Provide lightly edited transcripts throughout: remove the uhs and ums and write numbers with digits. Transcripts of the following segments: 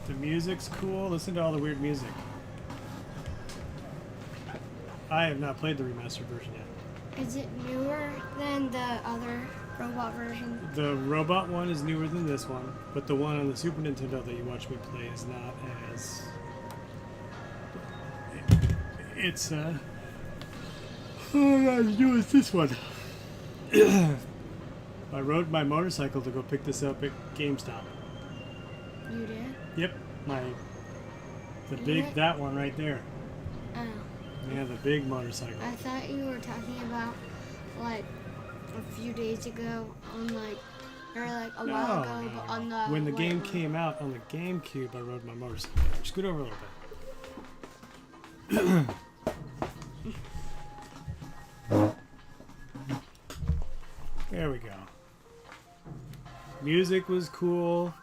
The music's cool. Listen to all the weird music. I have not played the remastered version yet. Is it newer than the other robot version? The robot one is newer than this one, but the one on the Super Nintendo that you watch me play is not as... It's, not as new as this one. I rode my motorcycle to go pick this up at GameStop. You did? Yep, that one right there. Oh. Yeah, the big motorcycle. I thought you were talking about, like, a few days ago on, like, or like a while ago, but on the... When the game came out on the GameCube, I rode my motorcycle. Scoot over a little bit. There we go. Music was cool.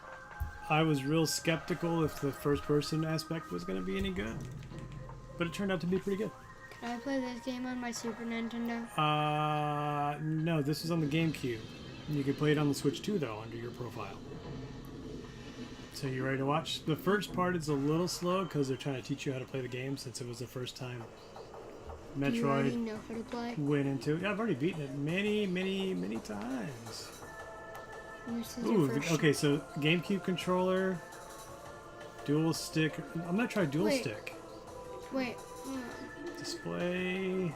I was real skeptical if the first-person aspect was going to be any good, but it turned out to be pretty good. Could I play this game on my Super Nintendo? No, this was on the GameCube. You can play it on the Switch too, though, under your profile. So you ready to watch? The first part is a little slow because they're trying to teach you how to play the game since it was the first time Metroid Do you already know how to play? went into it. Yeah, I've already beaten it many, many, many times. This is Ooh, your first okay, so GameCube controller, dual stick. I'm gonna try dual stick. Wait, Display.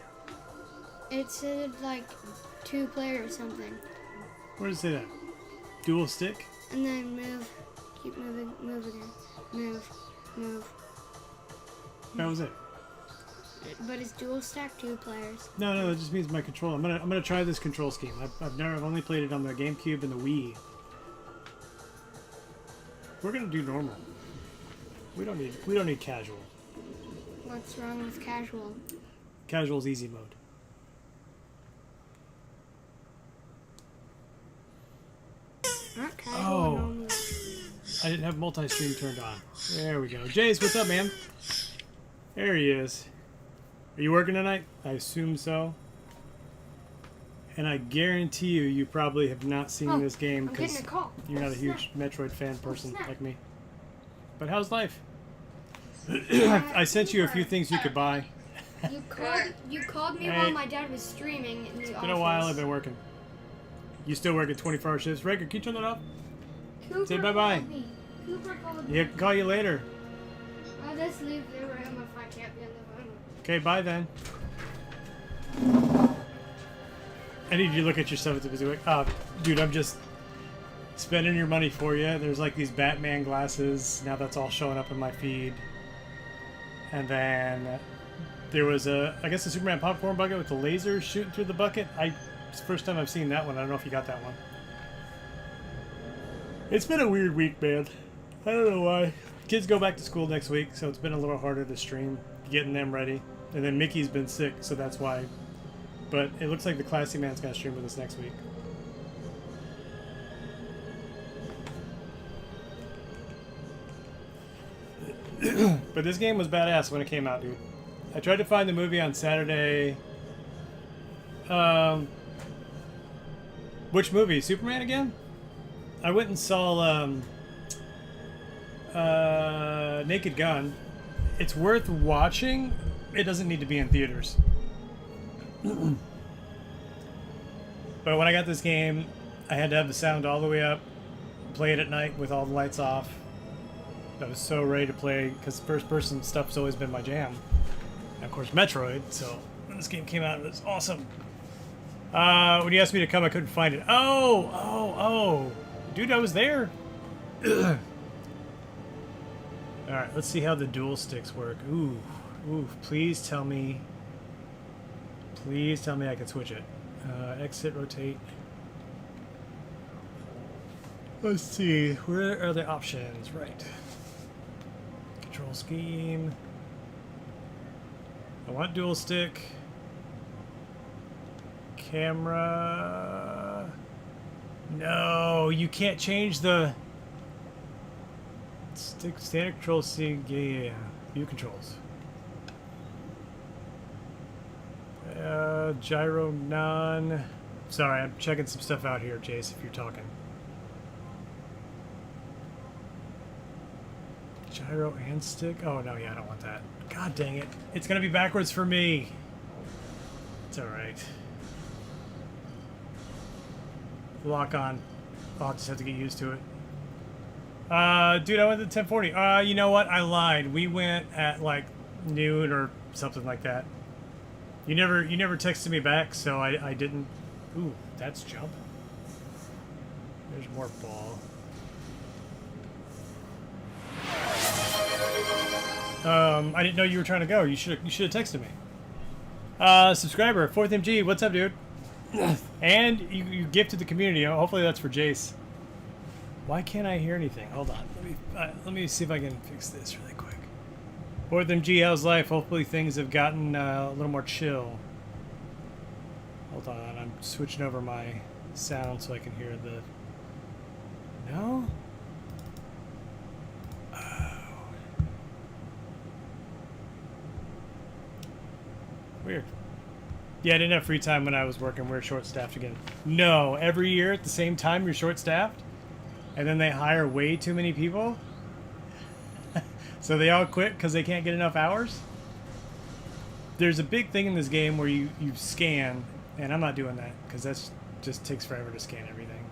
it said like 2-player or something. Where does it say that? Dual stick? And then move, keep moving, move again, move. That was it. But it's dual stack 2 players. No, that just means my controller. I'm gonna try this control scheme. I've only played it on the GameCube and the Wii. We're gonna do normal. We don't need casual. What's wrong with casual? Casual's easy mode. Not casual. Oh. Normal. I didn't have multi-stream turned on. There we go. Jace, what's up, man? There he is. Are you working tonight? I assume so. And I guarantee you probably have not seen this game because you're not a huge Metroid fan person like me. But how's life? I sent you a few things you could buy. You called me while my dad was streaming in the office. It's been a while I've been working. You still work at 24-hour shifts? Raker, can you turn that off? Cooper Say bye-bye. called me. Cooper called me. Yeah, call you later. I'll just leave the room if I can't be on the phone. Okay, bye then. I need you to look at your stuff at the busy week. Dude, I'm just spending your money for you. There's like these Batman glasses. Now that's all showing up in my feed. And then there was I guess a Superman popcorn bucket with the lasers shooting through the bucket. It's the first time I've seen that one. I don't know if you got that one. It's been a weird week, man. I don't know why. Kids go back to school next week, so it's been a little harder to stream, getting them ready. And then Mickey's been sick, so that's why. But it looks like the Classy Man's going to stream with us next week. But this game was badass when it came out, dude. I tried to find the movie on Saturday. Which movie? Superman again? I went and saw Naked Gun. It's worth watching. It doesn't need to be in theaters. But when I got this game, I had to have the sound all the way up, play it at night with all the lights off. I was so ready to play because first-person stuff's always been my jam. And of course, Metroid. So when this game came out, it was awesome. When you asked me to come, I couldn't find it. Oh, dude, I was there. All right, let's see how the dual sticks work. Ooh, please tell me I can switch it. Exit, rotate. Let's see, where are the options? Right. Control scheme. I want dual stick. Camera. No, you can't change the stick. Standard control C. Yeah. View controls. Gyro none. Sorry, I'm checking some stuff out here, Jace, if you're talking. Gyro and stick? Oh, no, yeah, I don't want that. God dang it. It's going to be backwards for me. It's alright. Lock on. I'll just have to get used to it. Dude, I went to 1040. You know what? I lied. We went at, like, noon or something like that. You never texted me back, so I didn't... Ooh, that's jump. There's more ball. I didn't know you were trying to go. You should have texted me. Subscriber, 4th MG, what's up, dude? And you gifted the community. Hopefully that's for Jace. Why can't I hear anything? Hold on. Let me see if I can fix this really quick. 4th MG, how's life? Hopefully things have gotten a little more chill. Hold on, I'm switching over my sound so I can hear the... No? Weird. Yeah, I didn't have free time when I was working. We're short-staffed again. No, every year at the same time you're short-staffed, and then they hire way too many people, so they all quit because they can't get enough hours. There's a big thing in this game where you scan, and I'm not doing that because that's just takes forever to scan everything.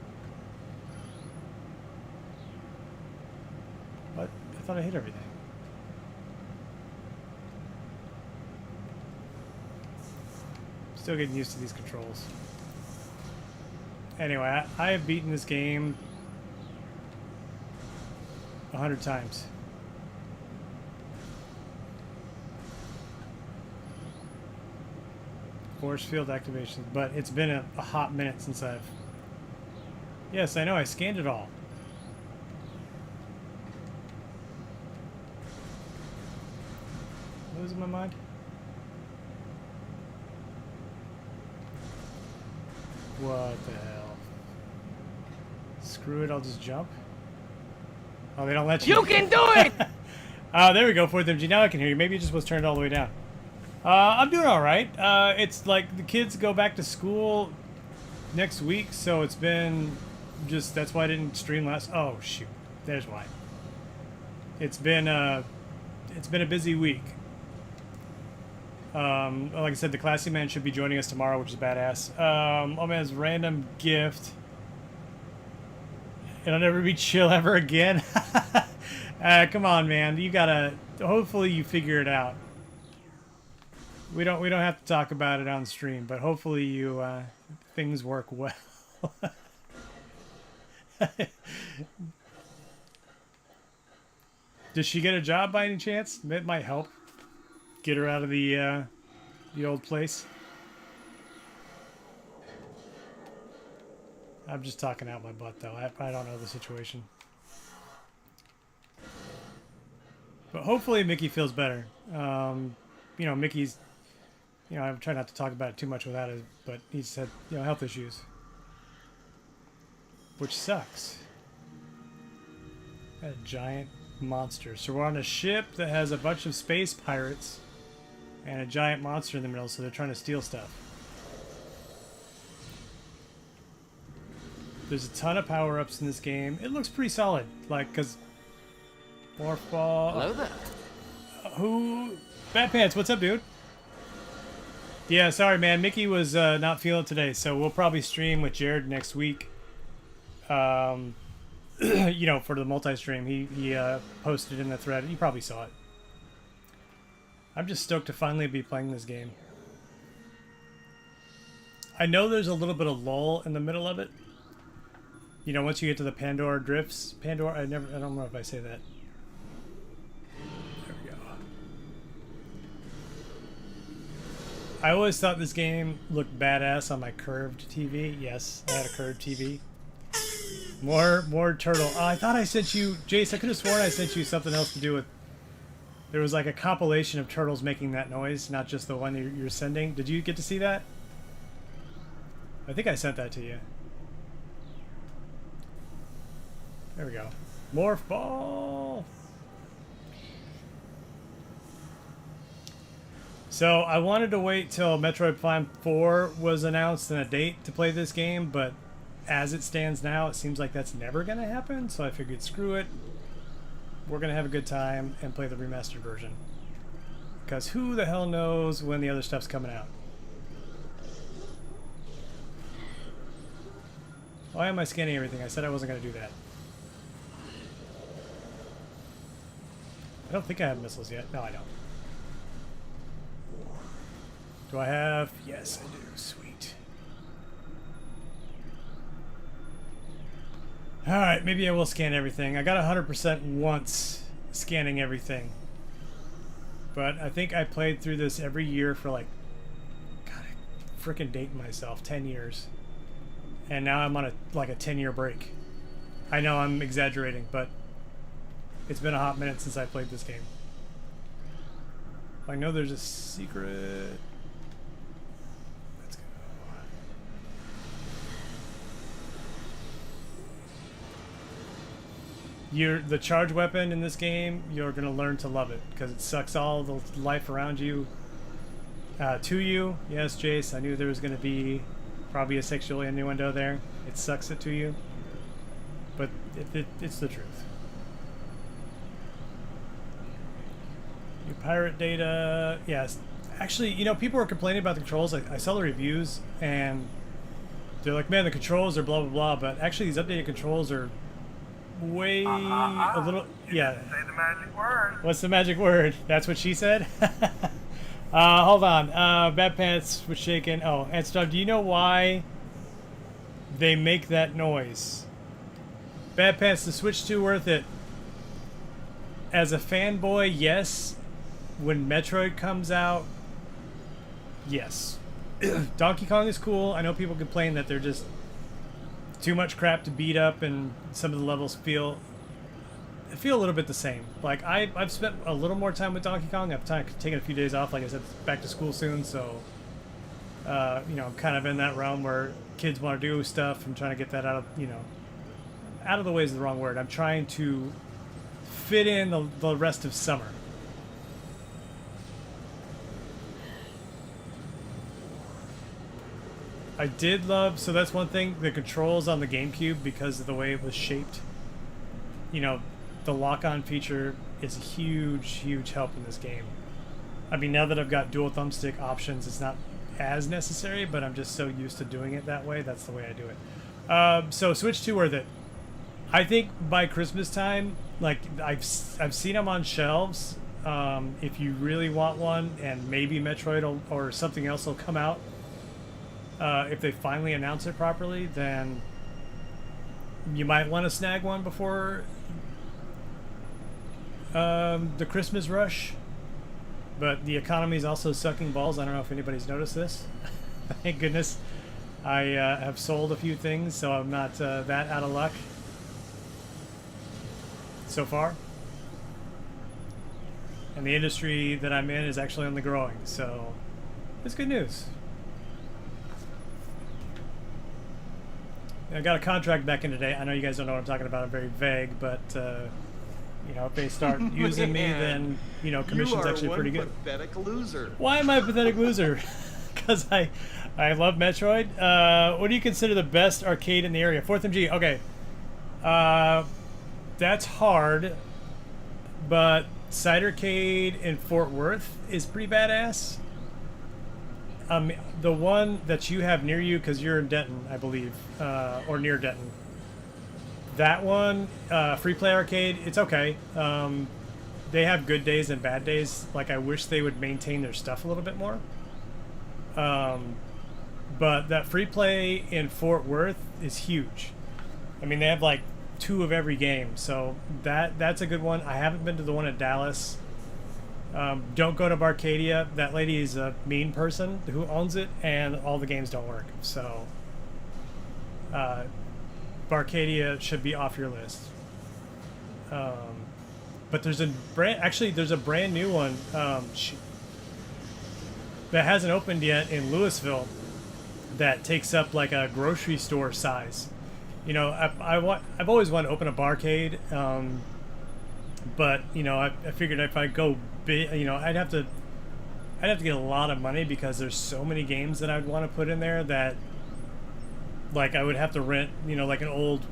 What? I thought I hit everything. Still getting used to these controls. Anyway, I have beaten this game 100 times. Force field activation, but it's been a hot minute since I've... Yes, I know, I scanned it all. Losing my mind? What the hell? Screw it, I'll just jump. Oh, they don't let you. You can do it! There we go, 4th MG. Now I can hear you. Maybe it just was turned all the way down. I'm doing alright. It's like the kids go back to school next week, so it's been just... That's why I didn't stream last... Oh, shoot. There's why. It's been a busy week. Like I said, the Classy Man should be joining us tomorrow, which is badass. Oh man's random gift. It'll never be chill ever again. Come on, man. You gotta... Hopefully you figure it out. We don't have to talk about it on stream, but hopefully you things work well. Does she get a job by any chance? That might help. Get her out of the old place. I'm just talking out my butt, though. I don't know the situation. But hopefully Mickey feels better. You know, Mickey's... You know, I try not to talk about it too much without it, but he's had, you know, health issues. Which sucks. A giant monster. So we're on a ship that has a bunch of space pirates and a giant monster in the middle, so they're trying to steal stuff. There's a ton of power-ups in this game. It looks pretty solid, like, because... Morph ball... Hello there. Who... Bad Pants, what's up, dude? Yeah, sorry, man. Mickey was not feeling it today, so we'll probably stream with Jared next week. You know, for the multi-stream. He posted in the thread. You probably saw it. I'm just stoked to finally be playing this game. I know there's a little bit of lull in the middle of it. You know, once you get to the Pandora drifts. Pandora, I don't know if I say that. There we go. I always thought this game looked badass on my curved TV. Yes, I had a curved TV. More turtle. Oh, I thought I sent you... Jace, I could have sworn I sent you something else to do with... There was like a compilation of turtles making that noise, not just the one you're sending. Did you get to see that? I think I sent that to you. There we go. Morph ball! So, I wanted to wait till Metroid Prime 4 was announced and a date to play this game, but as it stands now, it seems like that's never going to happen, so I figured screw it. we're gonna have a good time and play the remastered version. Because who the hell knows when the other stuff's coming out? Why am I scanning everything? I said I wasn't gonna do that. I don't think I have missiles yet. No, I don't. Do I have? Yes, I do. Sweet. Alright, maybe I will scan everything. I got 100% once scanning everything. But I think I played through this every year for like... God, I'm freaking dating myself. 10 years. And now I'm on a 10-year break. I know I'm exaggerating, but... It's been a hot minute since I played this game. I know there's a secret... Let's go. The charge weapon in this game, you're going to learn to love it. Because it sucks all the life around you to you. Yes, Jace, I knew there was going to be probably a sexual innuendo there. It sucks it to you. But it's the truth. Your pirate data, yes. Actually, you know, people were complaining about the controls. I saw the reviews, and they're like, man, the controls are blah, blah, blah. But actually, these updated controls are way a little, yeah. Say the magic word. What's the magic word? That's what she said? Hold on. Bad Pants was shaking. Oh, and stuff. Do you know why they make that noise? Bad Pants, the Switch 2 worth it. As a fanboy, yes. When Metroid comes out, yes. Donkey Kong is cool. I know people complain that they're just too much crap to beat up, and some of the levels feel a little bit the same. Like I've spent a little more time with Donkey Kong. I've taken a few days off. Like I said, back to school soon, so you know, I'm kind of in that realm where kids want to do stuff. I'm trying to get that out of, you know, out of the way is the wrong word. I'm trying to fit in the rest of summer. I did love, so that's one thing, the controls on the GameCube, because of the way it was shaped. You know, the lock-on feature is a huge, huge help in this game. I mean, now that I've got dual thumbstick options, it's not as necessary, but I'm just so used to doing it that way. That's the way I do it. So Switch 2 worth it. I think by Christmas time, like, I've seen them on shelves. If you really want one, and maybe Metroid or something else will come out, if they finally announce it properly, then you might want to snag one before the Christmas rush. But the economy is also sucking balls. I don't know if anybody's noticed this. Thank goodness I have sold a few things, so I'm not that out of luck so far. And the industry that I'm in is actually only growing, so it's good news. I got a contract back in today. I know you guys don't know what I'm talking about. I'm very vague, but you know, if they start using me, then, you know, commission's actually pretty good. Pathetic loser. Why am I a pathetic loser? Because I love Metroid. What do you consider the best arcade in the area? 4th MG. Okay. That's hard, but Cidercade in Fort Worth is pretty badass. The one that you have near you, because you're in Denton, I believe, or near Denton. That one, Free Play Arcade, it's okay. They have good days and bad days. Like, I wish they would maintain their stuff a little bit more. But that Free Play in Fort Worth is huge. I mean, they have like 2 of every game, so that's a good one. I haven't been to the one at Dallas. Don't go to Barcadia. That lady is a mean person who owns it, and all the games don't work. So, Barcadia should be off your list. But there's a brand new one that hasn't opened yet in Louisville that takes up like a grocery store size. You know, I've always wanted to open a barcade, but you know, I figured if I go big, you know, I'd have to get a lot of money, because there's so many games that I'd want to put in there that, like, I would have to rent, you know, like an old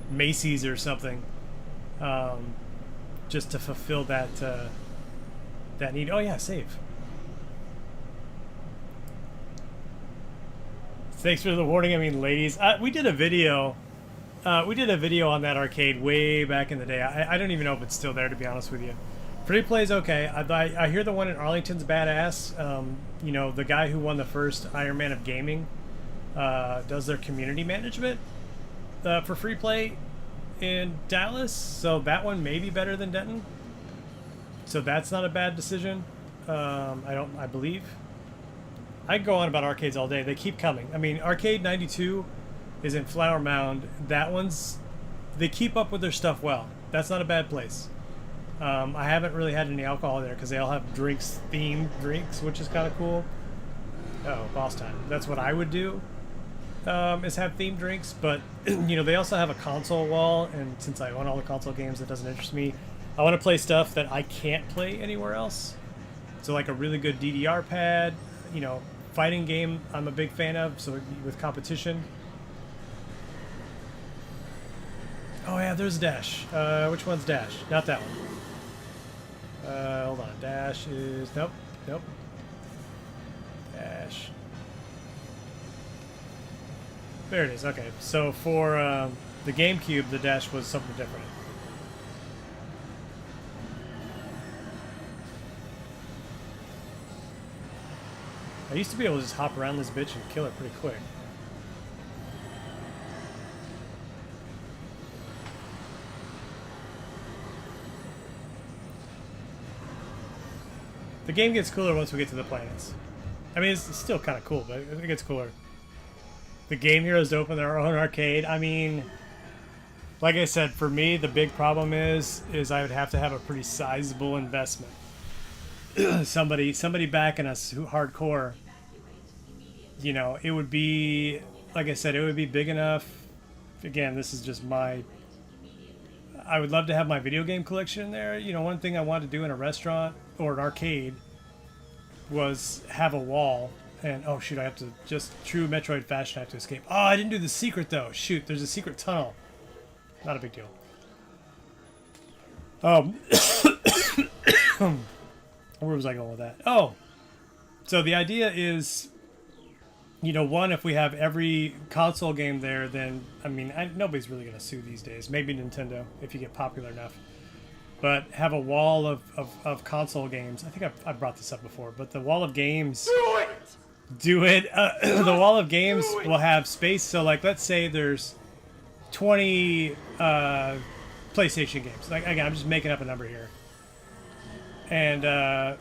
Macy's or something, just to fulfill that that need. Oh yeah, save. Thanks for the warning. I mean, ladies, we did a video. We did a video on that arcade way back in the day. I don't even know if it's still there, to be honest with you. Free play's okay. I hear the one in Arlington's badass. You know, the guy who won the first Iron Man of gaming does their community management for free play in Dallas. So that one may be better than Denton. So that's not a bad decision. I believe. I can go on about arcades all day. They keep coming. I mean, Arcade 92 is in Flower Mound. That one's... They keep up with their stuff well. That's not a bad place. I haven't really had any alcohol there because they all have drinks, themed drinks, which is kind of cool. Oh, boss time. That's what I would do, is have themed drinks. But, you know, they also have a console wall, and since I own all the console games, that doesn't interest me. I want to play stuff that I can't play anywhere else. So, like a really good DDR pad, you know, fighting game I'm a big fan of, so with competition. Oh yeah, there's Dash. Which one's Dash? Not that one. Hold on. Dash is... Nope. Nope. Dash. There it is. Okay. So for the GameCube, the Dash was something different. I used to be able to just hop around this bitch and kill it pretty quick. The game gets cooler once we get to the planets. I mean, it's still kind of cool, but it gets cooler. The Game Heroes open their own arcade. I mean, like I said, for me, the big problem is I would have to have a pretty sizable investment. somebody backing us who hardcore. You know, it would be, like I said, it would be big enough. Again, this is just my... I would love to have my video game collection in there. You know, one thing I wanted to do in a restaurant or an arcade was have a wall. And, oh shoot, I have to, just true Metroid fashion, I have to escape. Oh, I didn't do the secret though. Shoot, there's a secret tunnel. Not a big deal. Where was I going with that? Oh, so the idea is, you know, one, if we have every console game there, then, I mean, nobody's really going to sue these days. Maybe Nintendo, if you get popular enough. But have a wall of console games. I think I've brought this up before, but the wall of games... Do it! Do it! The wall of games will have space. So, like, let's say there's 20 PlayStation games. Like, again, I'm just making up a number here. And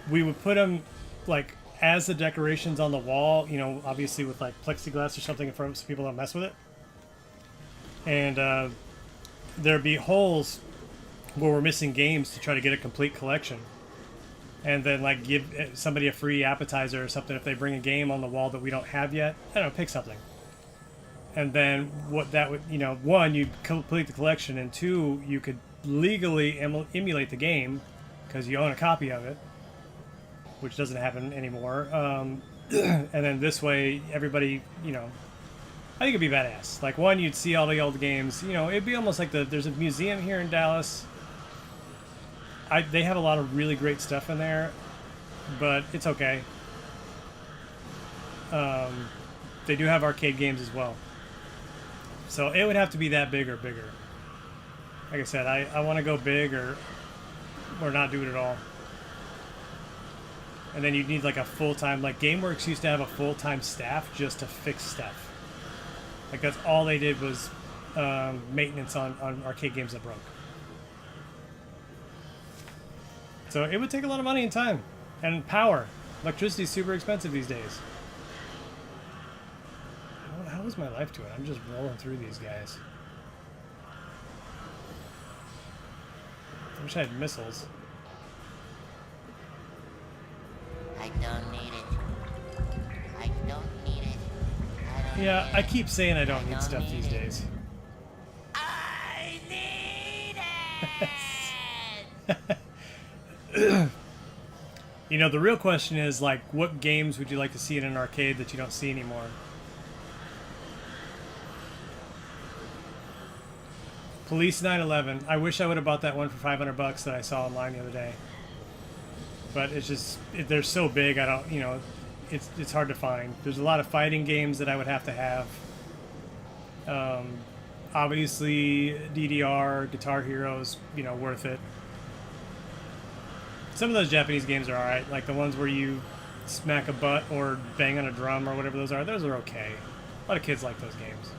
we would put them, like, as the decorations on the wall, you know, obviously with like plexiglass or something in front so people don't mess with it. And there'd be holes where we're missing games to try to get a complete collection. And then like give somebody a free appetizer or something if they bring a game on the wall that we don't have yet. I don't know, pick something. And then what that would, you know, one, you'd complete the collection, and two, you could legally emulate the game because you own a copy of it, which doesn't happen anymore. And then this way, everybody, you know, I think it'd be badass. Like, one, you'd see all the old games. You know, it'd be almost like there's a museum here in Dallas. They have a lot of really great stuff in there, but it's okay. They do have arcade games as well. So it would have to be that big or bigger. Like I said, I want to go big or not do it at all. And then you'd need like a full-time, like GameWorks used to have a full-time staff just to fix stuff. Like that's all they did was maintenance on arcade games that broke. So it would take a lot of money and time. And power. Electricity is super expensive these days. How is my life doing? I'm just rolling through these guys. I wish I had missiles. I don't need it. I don't need it. Yeah, I keep saying I don't need stuff these days. I need it! You know, the real question is, like, what games would you like to see in an arcade that you don't see anymore? Police 911. I wish I would have bought that one for 500 bucks that I saw online the other day. But it's just, they're so big, I don't, you know, it's hard to find. There's a lot of fighting games that I would have to have. Obviously, DDR, Guitar Heroes, you know, worth it. Some of those Japanese games are alright, like the ones where you smack a butt or bang on a drum or whatever those are okay. A lot of kids like those games.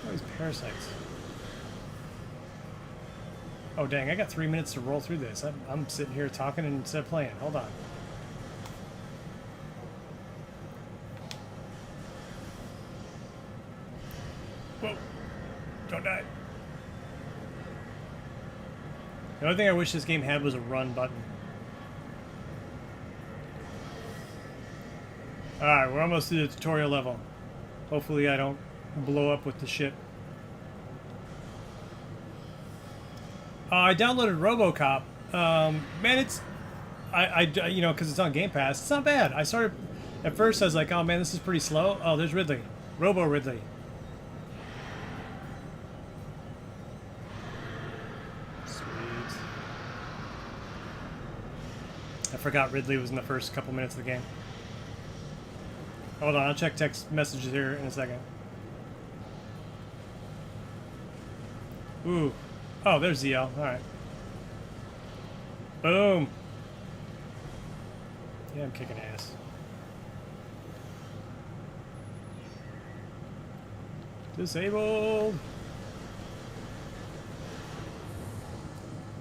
Oh, these parasites. Oh dang, I got 3 minutes to roll through this. I'm sitting here talking instead of playing. Hold on. Whoa. Don't die. The only thing I wish this game had was a run button. Alright, we're almost to the tutorial level. Hopefully I don't blow up with the ship. I downloaded RoboCop. Man, it's... you know, because it's on Game Pass. It's not bad. I started... At first I was like, oh man, this is pretty slow. Oh, there's Ridley. Robo Ridley. Sweet. I forgot Ridley was in the first couple minutes of the game. Hold on, I'll check text messages here in a second. Ooh. Oh, there's ZL. Alright. Boom. Yeah, I'm kicking ass. Disabled.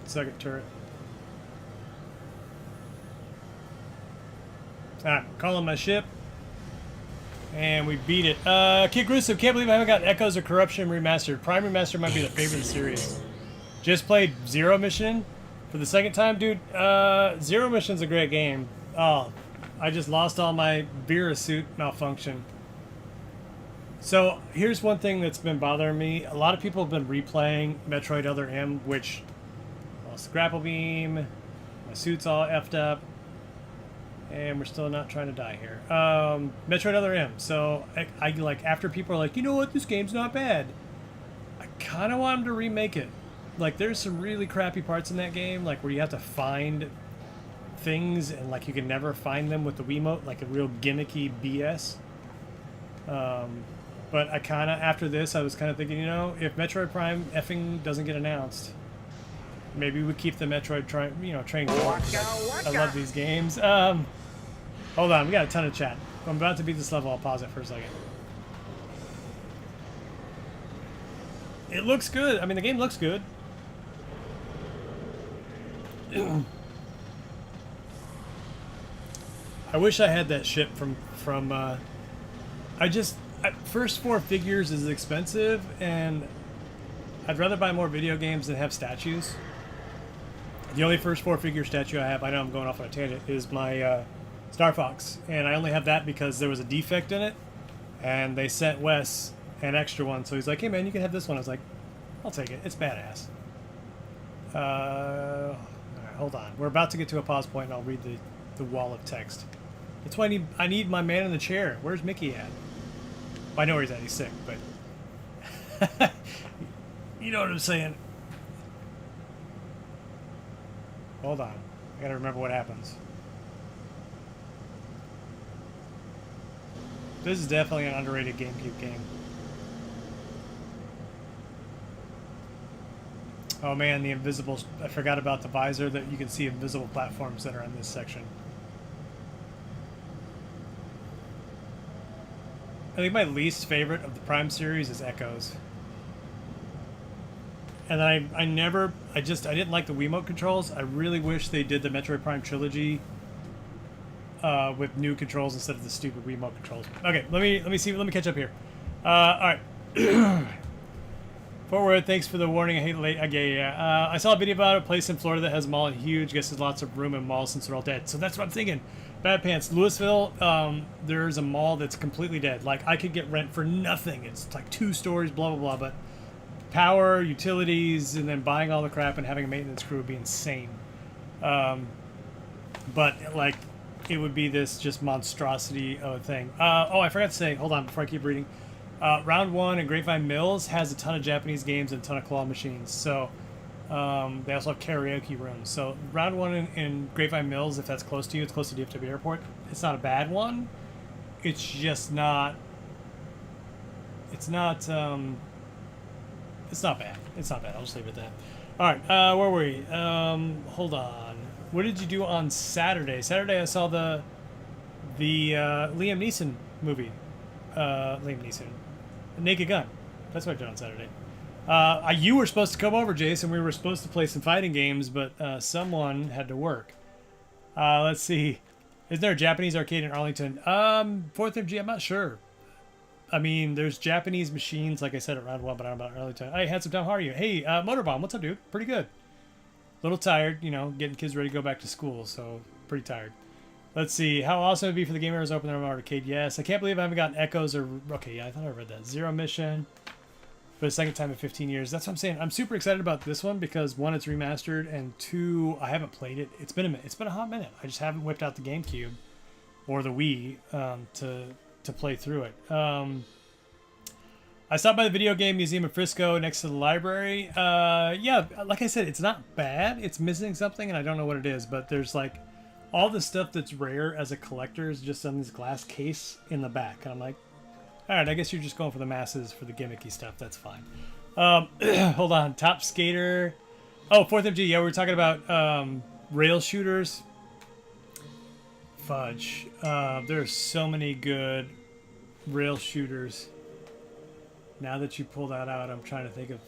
Second turret. Alright, calling my ship. And we beat it. Kid Gruesome, can't believe I haven't got Echoes of Corruption Remastered. Prime Remastered might be the favorite of the series. Just played Zero Mission for the second time, dude. Zero Mission's a great game. Oh, I just lost all my Vera suit malfunction. So here's one thing that's been bothering me. A lot of people have been replaying Metroid Other M, which lost the grapple beam. My suit's all effed up. And we're still not trying to die here. Metroid Other M. So I like, after people are like, you know what, this game's not bad, I kind of want them to remake it. Like, there's some really crappy parts in that game, like where you have to find things and like you can never find them with the Wiimote, like a real gimmicky BS. But I kind of, after this, I was kind of thinking, you know, if Metroid Prime effing doesn't get announced, maybe we keep the Metroid train going. I love these games. Hold on, we got a ton of chat. I'm about to beat this level. I'll pause it for a second. It looks good. I mean, the game looks good. I wish I had that ship from first 4 figures is expensive, and I'd rather buy more video games than have statues. The only first 4 figure statue I have, I know I'm going off on a tangent, is my Star Fox, and I only have that because there was a defect in it, and they sent Wes an extra one, so he's like, hey man, you can have this one. I was like, I'll take it, it's badass. Alright, hold on, we're about to get to a pause point and I'll read the wall of text. That's why I need my man in the chair. Where's Mickey at? Well, I know where he's at, he's sick, but you know what I'm saying. Hold on, I gotta remember what happens. This is definitely an underrated GameCube game. Oh man, the invisible... I forgot about the visor, that you can see invisible platforms that are in this section. I think my least favorite of the Prime series is Echoes. And then I didn't like the Wiimote controls. I really wish they did the Metroid Prime trilogy with new controls instead of the stupid Wiimote controls. Okay, let me catch up here. All right. Forward, thanks for the warning. I hate late. I saw a video about a place in Florida that has a mall huge. Guess there's lots of room in malls since they're all dead. So that's what I'm thinking. Bad Pants, Louisville. There's a mall that's completely dead. Like, I could get rent for nothing. It's like 2 stories, blah blah blah. But power, utilities, and then buying all the crap and having a maintenance crew would be insane. But like, it would be this just monstrosity of a thing. Oh, I forgot to say. Hold on, before I keep reading. Round One in Grapevine Mills has a ton of Japanese games and a ton of claw machines. So they also have karaoke rooms. So Round One in Grapevine Mills, if that's close to you, it's close to DFW Airport. It's not a bad one. It's just not. It's not. It's not bad. It's not bad. I'll just leave it at that. All right. Where were we? Hold on. What did you do on Saturday? Saturday I saw the Liam Neeson movie. Liam Neeson. Naked Gun. That's what I did on Saturday. You were supposed to come over, Jason. We were supposed to play some fighting games, but someone had to work. Let's see. Is there a Japanese arcade in Arlington? 4th MG, I'm not sure. I mean, there's Japanese machines, like I said, at Round 1, but I don't know about Arlington. Hey, Handsome Tom, how are you? Hey, Motorbomb, what's up, dude? Pretty good. A little tired, you know, getting kids ready to go back to school, so pretty tired. Let's see. How awesome it would be for the game areas open their own arcade? Yes. I can't believe I haven't gotten Echoes or... Okay, yeah, I thought I read that. Zero Mission for the second time in 15 years. That's what I'm saying. I'm super excited about this one because, one, it's remastered, and two, I haven't played it. It's been a hot minute. I just haven't whipped out the GameCube or the Wii to play through it. I stopped by the Video Game Museum in Frisco next to the library. Yeah, like I said, it's not bad. It's missing something, and I don't know what it is, but there's like all the stuff that's rare as a collector is just on this glass case in the back. And I'm like, all right, I guess you're just going for the masses for the gimmicky stuff. That's fine. Hold on. Top Skater. Oh, 4th MG. Yeah, we were talking about rail shooters. Fudge. There's so many good rail shooters. Now that you pull that out, I'm trying to think of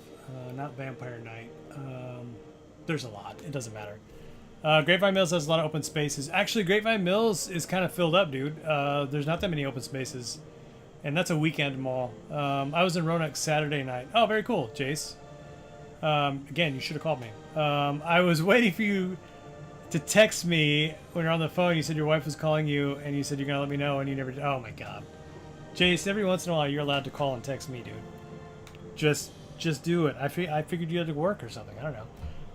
not Vampire Knight. There's a lot. It doesn't matter. Grapevine Mills has a lot of open spaces. Actually, Grapevine Mills is kind of filled up, dude. There's not that many open spaces. And that's a weekend mall. I was in Roanoke Saturday night. Oh, very cool, Jace. Again, you should have called me. I was waiting for you to text me when you're on the phone. You said your wife was calling you, and you said you're going to let me know, and you never did. Oh, my God. Jace, every once in a while, you're allowed to call and text me, dude. Just do it. I figured you had to work or something. I don't know.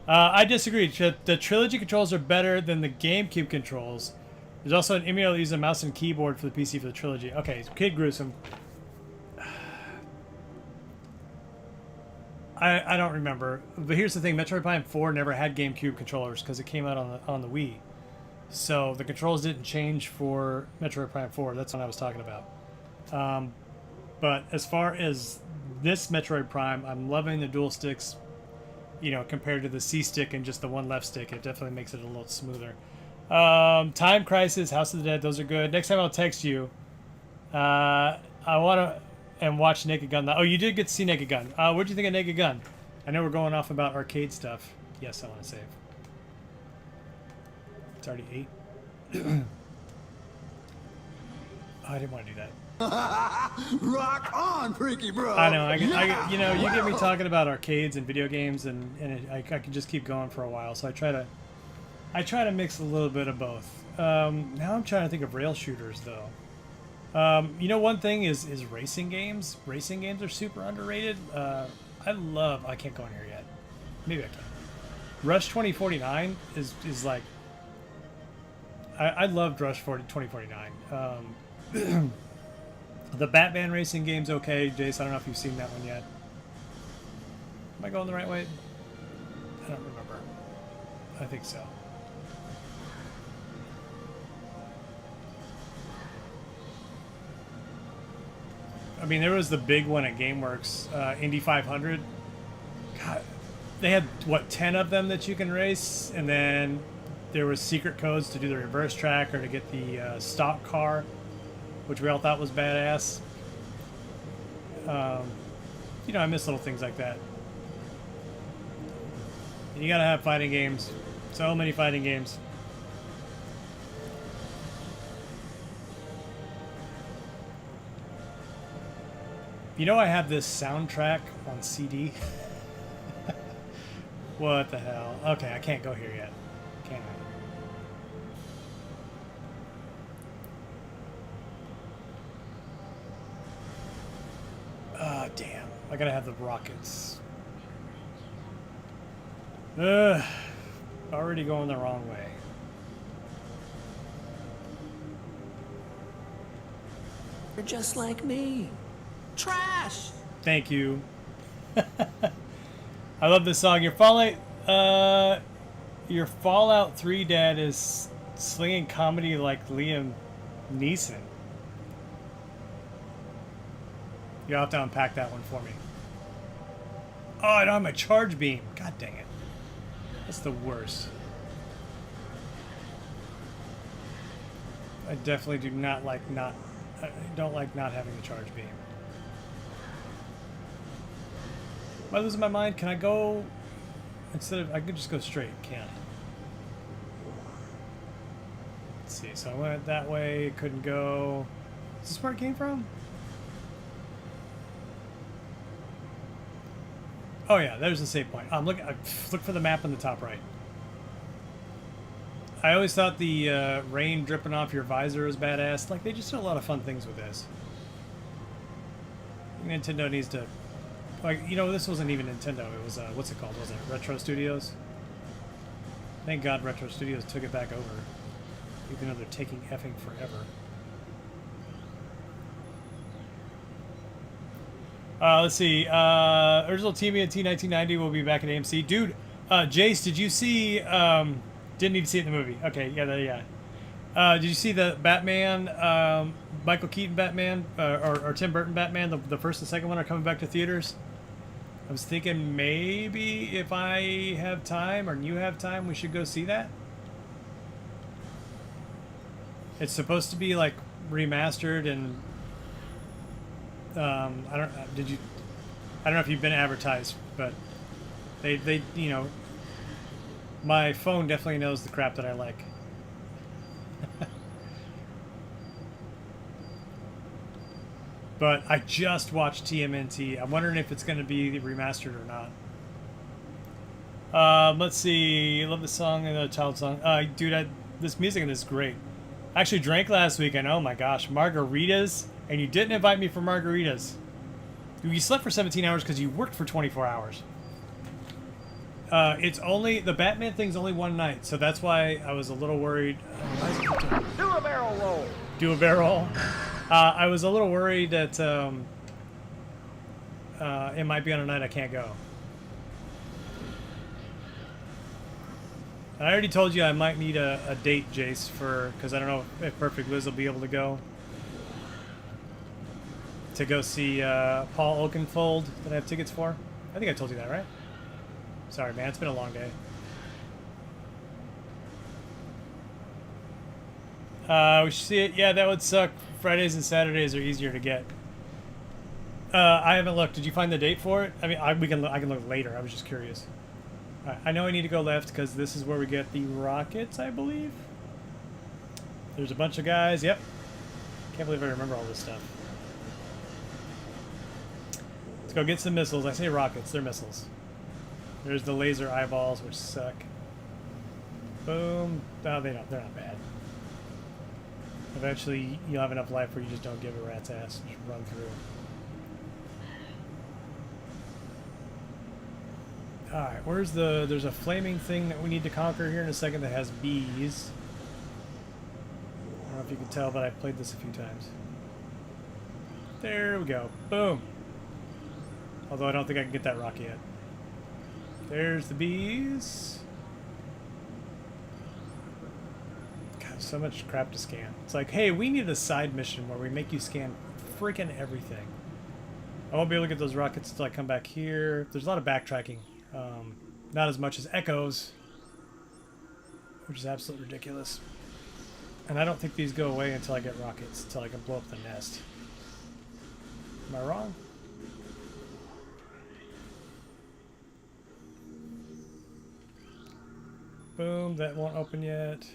I disagree. The Trilogy controls are better than the GameCube controls. There's also an emulator that uses a mouse and keyboard for the PC for the Trilogy. Okay, Kid Gruesome. I don't remember. But here's the thing. Metroid Prime 4 never had GameCube controllers because it came out on the Wii. So the controls didn't change for Metroid Prime 4. That's what I was talking about. But as far as this Metroid Prime, I'm loving the dual sticks, you know, compared to the C stick and just the one left stick. It definitely makes it a little smoother. Time Crisis, House of the Dead, those are good. Next time I'll text you. I want to and watch Naked Gun. Oh, you did get to see Naked Gun. What do you think of Naked Gun? I know we're going off about arcade stuff. Yes, I want to save. It's already 8. Oh, I didn't want to do that. Rock on, freaky bro. I know. You know, you get me talking about arcades and video games, and I can just keep going for a while. So I try to mix a little bit of both. Now I'm trying to think of rail shooters, though. You know, one thing is racing games. Racing games are super underrated. I can't go in here yet. Maybe I can. Rush 2049 is like. I loved Rush 2049. The Batman racing game's okay, Jace. I don't know if you've seen that one yet. Am I going the right way? I don't remember. I think so. I mean, there was the big one at GameWorks, Indy 500. God, they had, what, 10 of them that you can race? And then there was secret codes to do the reverse track or to get the stock car, which we all thought was badass. You know, I miss little things like that. You gotta have fighting games. So many fighting games. You know, I have this soundtrack on CD. What the hell? Okay, I can't go here yet. Can I? Damn. I gotta have the rockets. Already going the wrong way. You're just like me. Trash! Thank you. I love this song. Your Fallout 3 dad is slinging comedy like Liam Neeson. You'll have to unpack that one for me. Oh, I don't have my charge beam. God dang it. That's the worst. I definitely do not like I don't like not having the charge beam. Am I losing my mind? Can I go I could just go straight, can't. Let's see, so I went that way, couldn't go. Is this where it came from? Oh yeah, there's the save point. Look for the map in the top right. I always thought the rain dripping off your visor was badass. Like, they just did a lot of fun things with this. Nintendo needs to... Like, you know, this wasn't even Nintendo. It was, what's it called? Was it Retro Studios? Thank God Retro Studios took it back over. Even though they're taking effing forever. Let's see. Original TMNT 1990 will be back at AMC. Dude, Jace, did you see... didn't need to see it in the movie. Okay, yeah. Did you see the Batman, Michael Keaton Batman, or Tim Burton Batman, the first and second one are coming back to theaters? I was thinking maybe if I have time, or you have time, we should go see that. It's supposed to be, like, remastered and... I don't know if you've been advertised, but they you know, my phone definitely knows the crap that I like. But I just watched TMNT. I'm wondering if it's going to be remastered or not. Let's see. I love the song and the child song. Dude, this music in this is great. I actually drank last week, and oh my gosh, margaritas. And you didn't invite me for margaritas. You slept for 17 hours because you worked for 24 hours. It's only... The Batman thing's only one night, so that's why I was a little worried. Do a barrel roll! Do a barrel roll? I was a little worried that it might be on a night I can't go. And I already told you I might need a date, Jace, because I don't know if Perfect Liz will be able to go. To go see Paul Oakenfold that I have tickets for. I think I told you that, right? Sorry, man. It's been a long day. We should see it. Yeah, that would suck. Fridays and Saturdays are easier to get. I haven't looked. Did you find the date for it? I mean, I can look later. I was just curious. I know I need to go left because this is where we get the rockets, I believe. There's a bunch of guys. Yep. Can't believe I remember all this stuff. Let's go get some missiles. I say rockets. They're missiles. There's the laser eyeballs, which suck. Boom. No, they're not bad. Eventually, you'll have enough life where you just don't give a rat's ass. Just run through. Alright, there's a flaming thing that we need to conquer here in a second that has bees. I don't know if you can tell, but I've played this a few times. There we go. Boom. Although I don't think I can get that rock yet. There's the bees. God, so much crap to scan. It's like, hey, we need a side mission where we make you scan freaking everything. I won't be able to get those rockets until I come back here. There's a lot of backtracking. Not as much as Echoes, which is absolutely ridiculous. And I don't think these go away until I get rockets, until I can blow up the nest. Am I wrong? Boom, that won't open yet.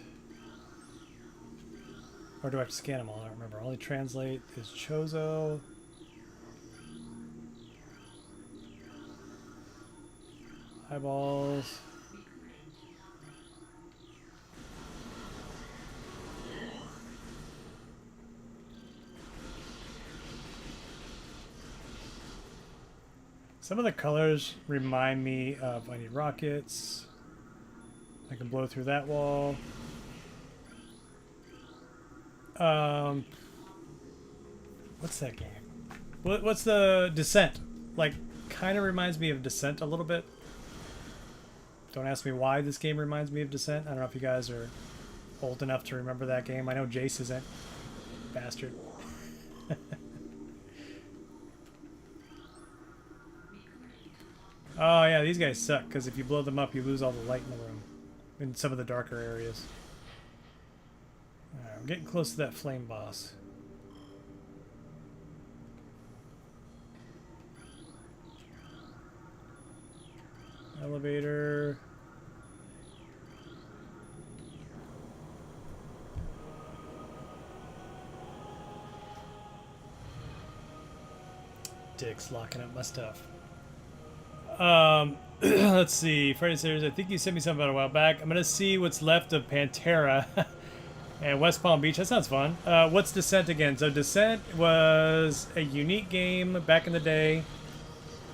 Or do I have to scan them all? I don't remember. Only translate is Chozo. Eyeballs. Some of the colors remind me of I need rockets. I can blow through that wall. What's that game? What's the Descent? Like, kind of reminds me of Descent a little bit. Don't ask me why this game reminds me of Descent. I don't know if you guys are old enough to remember that game. I know Jace isn't. Bastard. Oh yeah, these guys suck, because if you blow them up, you lose all the light in the room. In some of the darker areas. Alright, we're getting close to that flame boss. Elevator. Dick's locking up my stuff. Let's see. Friday Series, I think you sent me something about a while back. I'm gonna see what's left of Pantera and West Palm Beach. That sounds fun. What's Descent again? So Descent was a unique game back in the day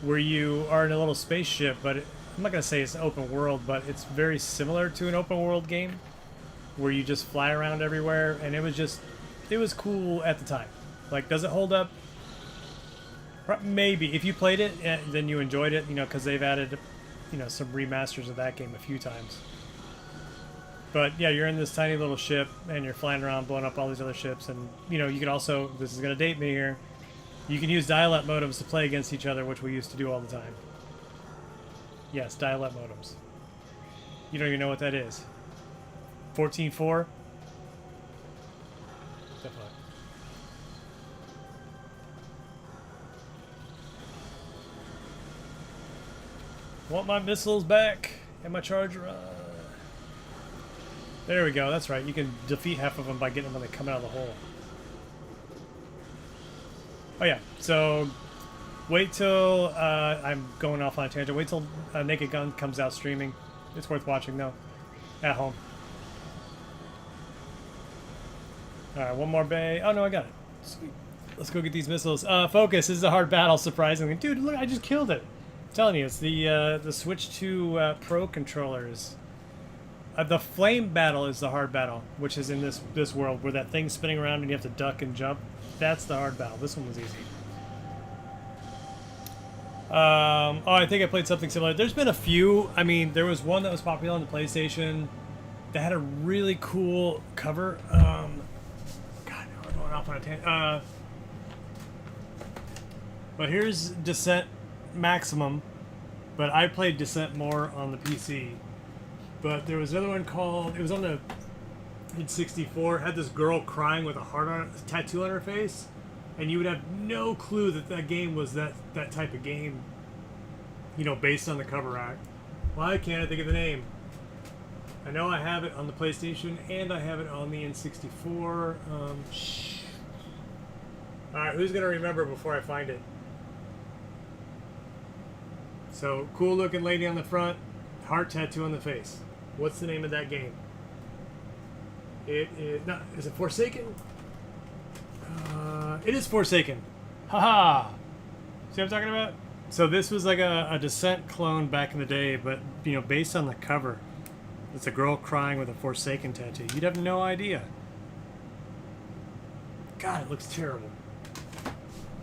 where you are in a little spaceship, but I'm not gonna say it's an open world, but it's very similar to an open world game where you just fly around everywhere, and it was cool at the time. Like, does it hold up? Maybe. If you played it, then you enjoyed it, you know, because they've added, you know, some remasters of that game a few times. But yeah, you're in this tiny little ship, and you're flying around, blowing up all these other ships, and, you know, you can also, this is going to date me here, you can use dial-up modems to play against each other, which we used to do all the time. Yes, dial-up modems. You don't even know what that is. 14.4? Definitely. Want my missiles back and my charger. There we go. That's right. You can defeat half of them by getting them when they come out of the hole. Oh yeah. So wait till I'm going off on a tangent. Wait till Naked Gun comes out streaming. It's worth watching though. At home. All right. One more bay. Oh no, I got it. Sweet. Let's go get these missiles. Focus. This is a hard battle. Surprisingly, dude. Look, I just killed it. I'm telling you, it's the switch to Pro controllers. The flame battle is the hard battle, which is in this world where that thing's spinning around and you have to duck and jump. That's the hard battle. This one was easy. Oh, I think I played something similar. There's been a few. I mean, there was one that was popular on the PlayStation that had a really cool cover. God, now we're going off on a tangent. But here's Descent Maximum, but I played Descent more on the PC. But there was another one called, it was on the N64, had this girl crying with a heart on a tattoo on her face, and you would have no clue that that game was that type of game, you know, based on the cover art. Why can't I think of the name? I know I have it on the PlayStation and I have it on the N64. Alright, who's gonna remember before I find it? So, cool looking lady on the front, heart tattoo on the face. What's the name of that game? It is not. Is it Forsaken? It is Forsaken. Haha. See what I'm talking about? So this was like a Descent clone back in the day, but you know, based on the cover. It's a girl crying with a Forsaken tattoo. You'd have no idea. God, it looks terrible.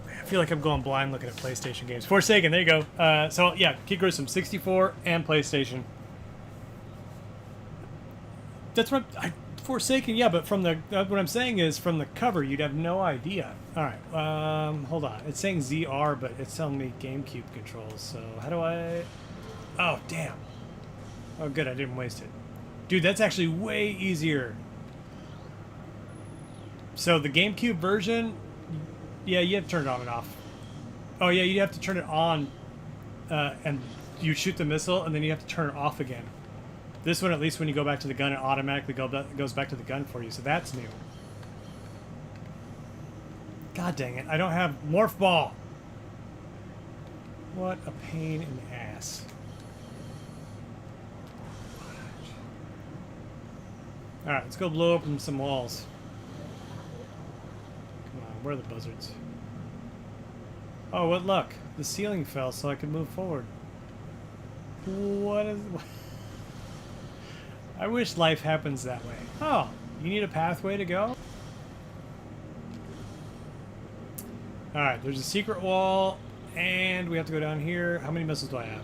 I feel like I'm going blind looking at PlayStation games. Forsaken, there you go. So yeah, Kid Grissom, 64 and PlayStation. That's what Forsaken, yeah, but from the what I'm saying is from the cover, you'd have no idea. All right, hold on. It's saying ZR, but it's telling me GameCube controls. So how do I? Oh damn. Oh good, I didn't waste it. Dude, that's actually way easier. So the GameCube version, yeah, you have to turn it on and off. Oh yeah, you have to turn it on, and you shoot the missile, and then you have to turn it off again. This one, at least when you go back to the gun, it automatically goes back to the gun for you, so that's new. God dang it, I don't have Morph Ball! What a pain in the ass. Alright, let's go blow open some walls. Come on, where are the buzzards? Oh, what luck. The ceiling fell so I could move forward. What is... I wish life happens that way. Oh, you need a pathway to go? Alright, there's a secret wall, and we have to go down here. How many missiles do I have?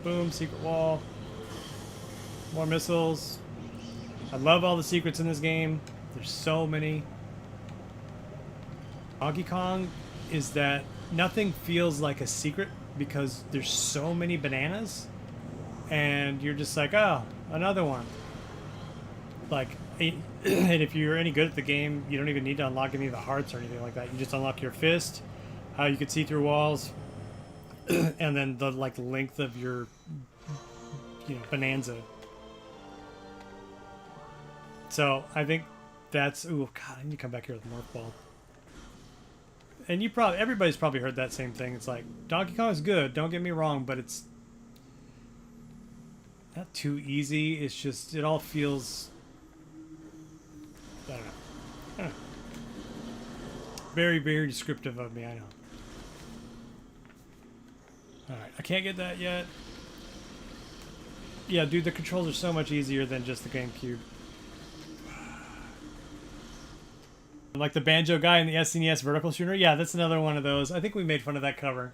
Boom, secret wall. More missiles. I love all the secrets in this game. There's so many. Donkey Kong is that nothing feels like a secret because there's so many bananas, and you're just like, oh, another one. Like, and if you're any good at the game, you don't even need to unlock any of the hearts or anything like that. You just unlock your fist, how you can see through walls, and then the like length of your, bonanza. So I think that's, ooh, God, I need to come back here with Morph Ball. And everybody's probably heard that same thing. It's like, Donkey Kong is good, don't get me wrong, but it's not too easy. It's just, it all feels, I don't know. Very, very descriptive of me, I know. Alright, I can't get that yet. Yeah, dude, the controls are so much easier than just the GameCube. Like the banjo guy in the SNES vertical shooter. Yeah, that's another one of those. I think we made fun of that cover.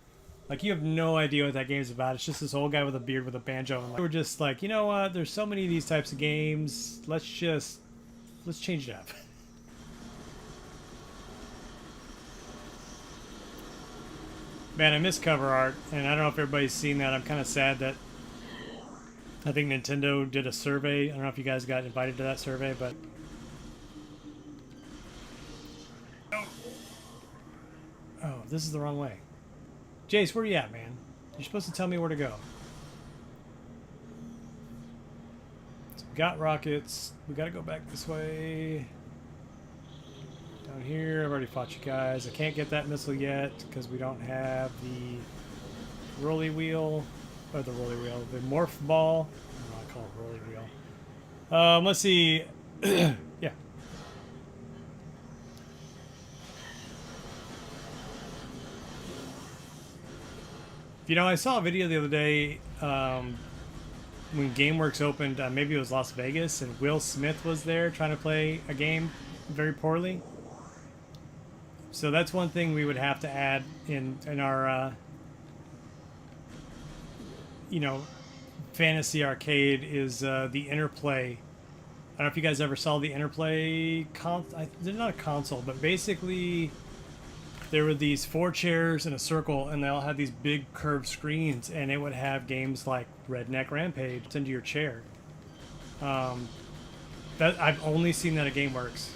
Like, you have no idea what that game's about. It's just this old guy with a beard with a banjo. And we're just like, you know what? There's so many of these types of games. Let's change it up. Man, I miss cover art, and I don't know if everybody's seen that. I'm kind of sad that I think Nintendo did a survey. I don't know if you guys got invited to that survey, but oh, this is the wrong way. Jace, where you at, man? You're supposed to tell me where to go. So we got rockets. We gotta go back this way. Down here, I've already fought you guys. I can't get that missile yet because we don't have the rolly wheel. Or the rolly wheel. The morph ball. I don't know why I call it rolly wheel. Let's see. Yeah. You know, I saw a video the other day when GameWorks opened, maybe it was Las Vegas, and Will Smith was there trying to play a game very poorly. So that's one thing we would have to add in our, fantasy arcade is the interplay. I don't know if you guys ever saw the interplay. They're not a console, but basically there were these 4 chairs in a circle, and they all had these big curved screens, and it would have games like Redneck Rampage into your chair. That I've only seen that at GameWorks.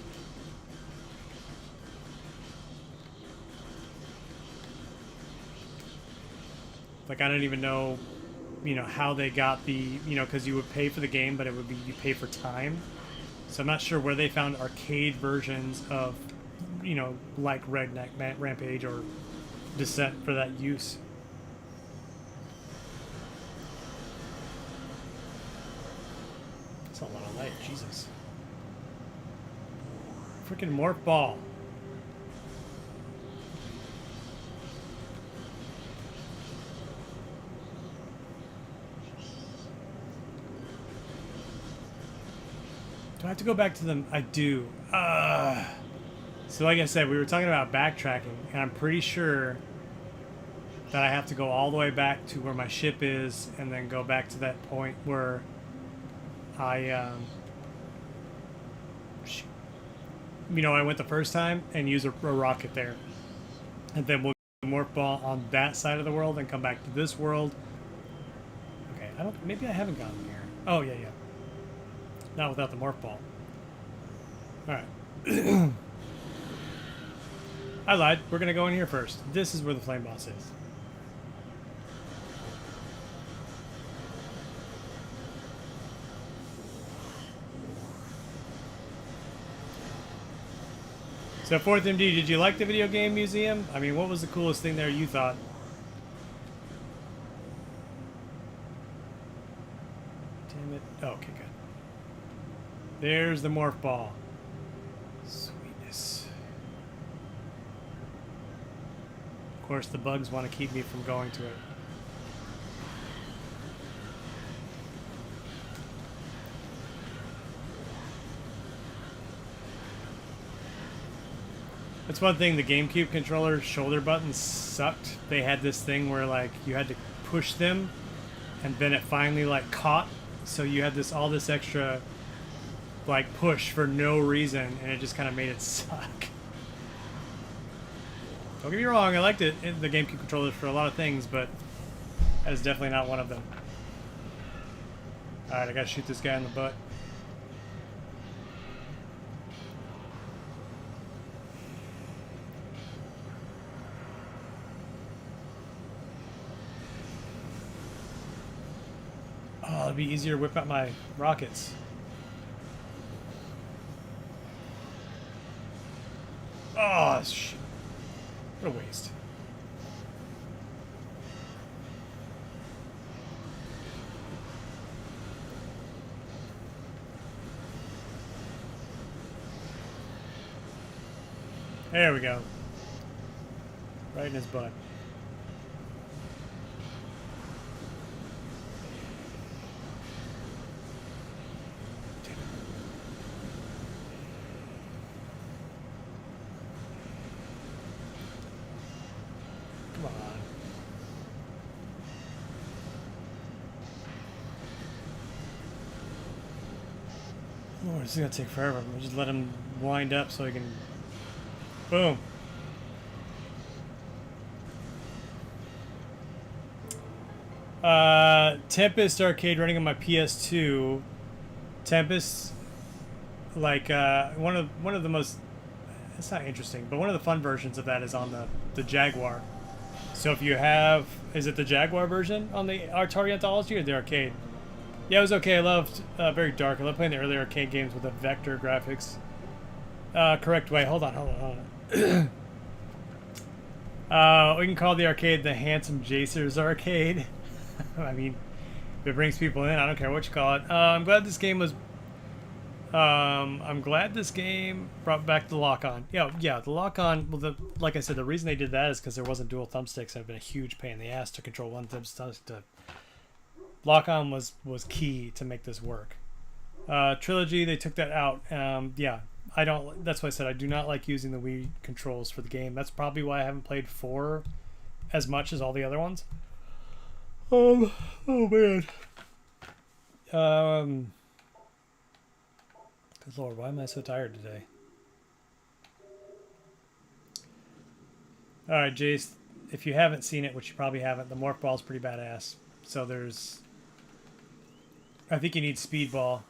Like, I don't even know, how they got the, because you would pay for the game, but it would be you pay for time. So I'm not sure where they found arcade versions of, like Redneck Rampage or Descent for that use. That's a lot of light, Jesus. Freaking morph ball. Do I have to go back to them? I do. So like I said, we were talking about backtracking, and I'm pretty sure that I have to go all the way back to where my ship is, and then go back to that point where I, I went the first time and use a rocket there. And then we'll morph ball on that side of the world and come back to this world. Okay, maybe I haven't gotten here. Oh, yeah. Not without the morph ball. Alright. I lied. We're going to go in here first. This is where the flame boss is. So, 4th MD, did you like the video game museum? I mean, what was the coolest thing there you thought? Damn it. Oh, okay, good. There's the morph ball. Sweetness. Of course, the bugs want to keep me from going to it. That's one thing, the GameCube controller shoulder buttons sucked. They had this thing where like you had to push them and then it finally like caught, so you had this all this extra like push for no reason, and it just kind of made it suck. Don't get me wrong, I liked it in the GameCube controllers for a lot of things, but that is definitely not one of them. Alright, I gotta shoot this guy in the butt. Oh, it'd be easier to whip out my rockets. Oh, shit. What a waste. There we go. Right in his butt. Come on. Oh, this is gonna take forever. We'll just let him wind up so he can. Boom. Tempest Arcade running on my PS2. Tempest, like one of the most. It's not interesting, but one of the fun versions of that is on the Jaguar. So if you have, is it the Jaguar version on the Atari Anthology or the arcade? Yeah, it was okay. I loved very dark. I love playing the early arcade games with the vector graphics. Correct way. Hold on. We can call the arcade the Handsome Jacers Arcade. I mean, if it brings people in, I don't care what you call it. I'm glad this game was. I'm glad this game brought back the lock-on. Yeah, the lock-on. Well, like I said, the reason they did that is because there wasn't dual thumbsticks. I've been a huge pain in the ass to control one thumbstick. Lock-on was key to make this work. Trilogy, they took that out. Yeah, I don't. That's why I said I do not like using the Wii controls for the game. That's probably why I haven't played 4 as much as all the other ones. Oh man. Good Lord, why am I so tired today? Alright, Jace, if you haven't seen it, which you probably haven't, the Morph Ball is pretty badass. So there's... I think you need Speedball.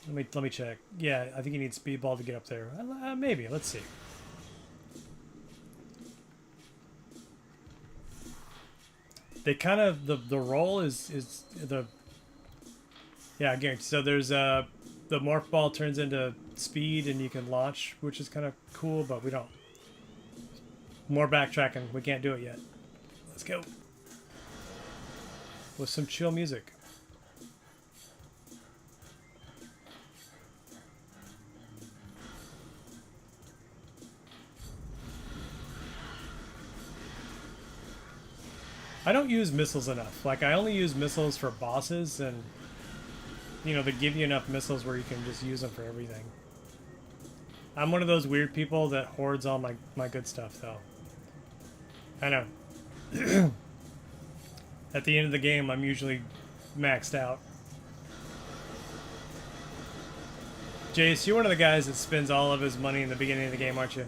Let me check. Yeah, I think you need Speedball to get up there. Maybe, let's see. They kind of... The roll is the... Yeah, I guarantee. So there's the Morph Ball turns into speed and you can launch, which is kind of cool, but we don't. More backtracking. We can't do it yet. Let's go. With some chill music. I don't use missiles enough. Like, I only use missiles for bosses, and you know, they give you enough missiles where you can just use them for everything. I'm one of those weird people that hoards all my good stuff, though. I know. At the end of the game, I'm usually maxed out. Jace, you're one of the guys that spends all of his money in the beginning of the game, aren't you?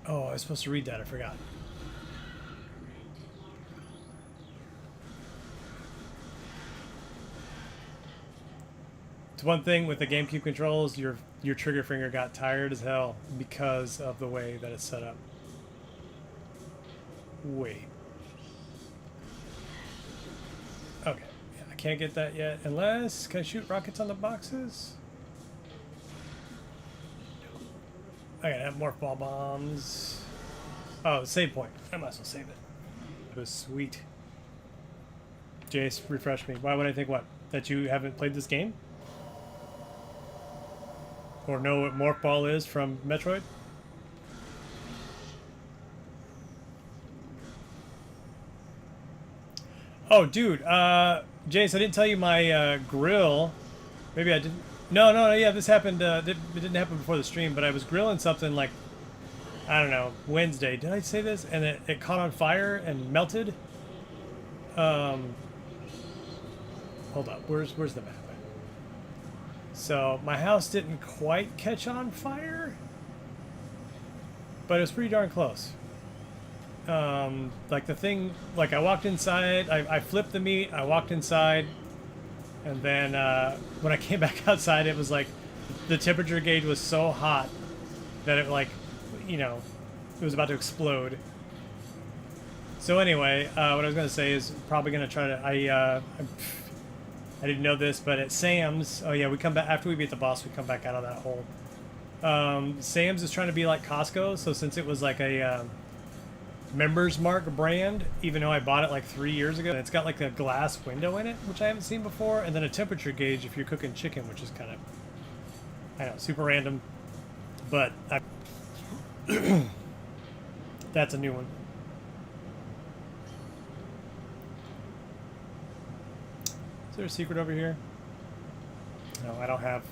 Oh, I was supposed to read that. I forgot. It's one thing with the GameCube controls, your trigger finger got tired as hell because of the way that it's set up. Wait. Okay. Yeah, I can't get that yet. Unless... Can I shoot rockets on the boxes? I gotta have more ball bombs. Oh, save point. I might as well save it. It was sweet. Jace, refresh me. Why would I think what? That you haven't played this game? Or know what Morph Ball is from Metroid? Oh, dude, Jace, I didn't tell you my grill. Maybe I didn't. No, yeah, this happened. It didn't happen before the stream, but I was grilling something like, I don't know, Wednesday. Did I say this? And it caught on fire and melted. Hold up. Where's the map? So my house didn't quite catch on fire, but it was pretty darn close. Like the thing, like I walked inside, I flipped the meat, I walked inside, and then when I came back outside, it was like the temperature gauge was so hot that it like, you know, it was about to explode. So anyway, what I was gonna say is probably gonna try to. I didn't know this, but at Sam's, oh yeah, we come back after we beat the boss. We come back out of that hole. Sam's is trying to be like Costco, so since it was like a Members Mark brand, even though I bought it like 3 years ago, it's got like a glass window in it, which I haven't seen before, and then a temperature gauge if you're cooking chicken, which is kind of, I know, super random, but that's a new one. Is there a secret over here? No, I don't have.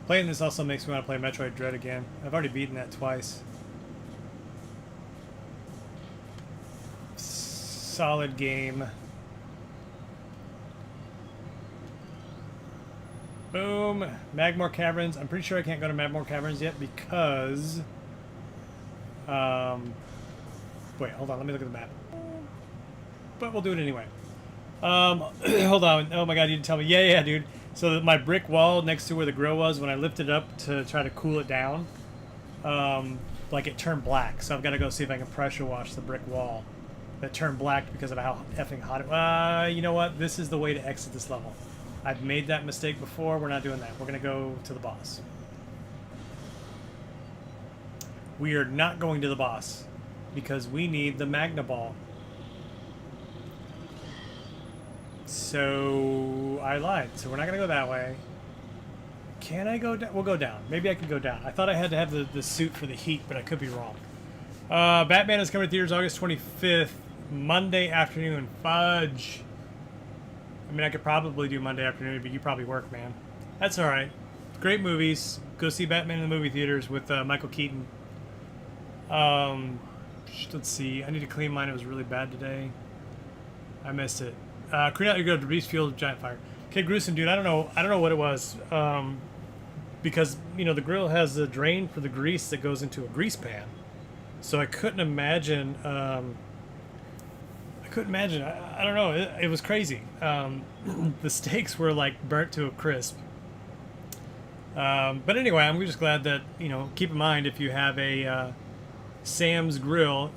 Playing this also makes me want to play Metroid Dread again. I've already beaten that twice. Solid game. Boom. Magmore Caverns. I'm pretty sure I can't go to Magmore Caverns yet because... wait, hold on. Let me look at the map. But we'll do it anyway. Hold on. Oh my god, you didn't tell me. Yeah, dude. So my brick wall next to where the grill was, when I lifted it up to try to cool it down, like it turned black. So I've got to go see if I can pressure wash the brick wall that turned black because of how effing hot it was. You know what? This is the way to exit this level. I've made that mistake before. We're not doing that. We're going to go to the boss. We are not going to the boss because we need the Magna Ball. So I lied. So we're not going to go that way. Can I go down? We'll go down. Maybe I can go down. I thought I had to have the suit for the heat, but I could be wrong. Batman is coming to theaters August 25th, Monday afternoon. Fudge. I mean, I could probably do Monday afternoon, but you probably work, man. That's all right. Great movies. Go see Batman in the movie theaters with Michael Keaton. Let's see. I need to clean mine. It was really bad today. I missed it. Clean out your debris field giant fire. Okay, gruesome, dude. I don't know what it was. Because you know the grill has the drain for the grease that goes into a grease pan, so I couldn't imagine. I don't know. It was crazy. The steaks were like burnt to a crisp. But anyway, I'm just glad that Keep in mind if you have a Sam's Grill,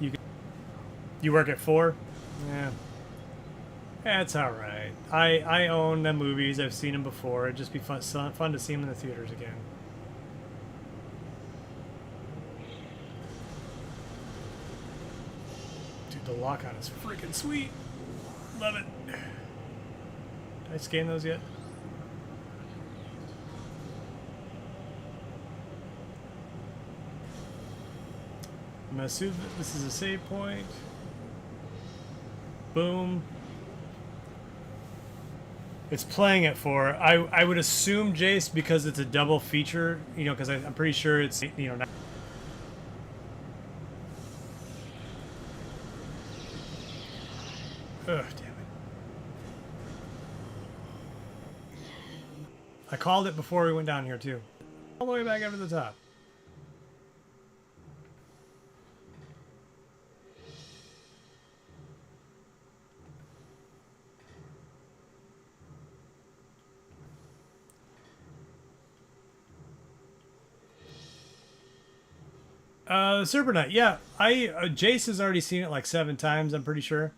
you work at 4. Yeah. That's all right. I own the movies. I've seen them before. It'd just be fun to see them in the theaters again. Dude, the lock-on is freaking sweet. Love it. Did I scan those yet? I'm gonna assume that this is a save point. Boom. It's playing at 4. I would assume, Jace, because it's a double feature, because I'm pretty sure it's, not... Ugh, damn it. I called it before we went down here, too. All the way back up to the top. The Super Knight, yeah. Jace has already seen it like 7 times, I'm pretty sure.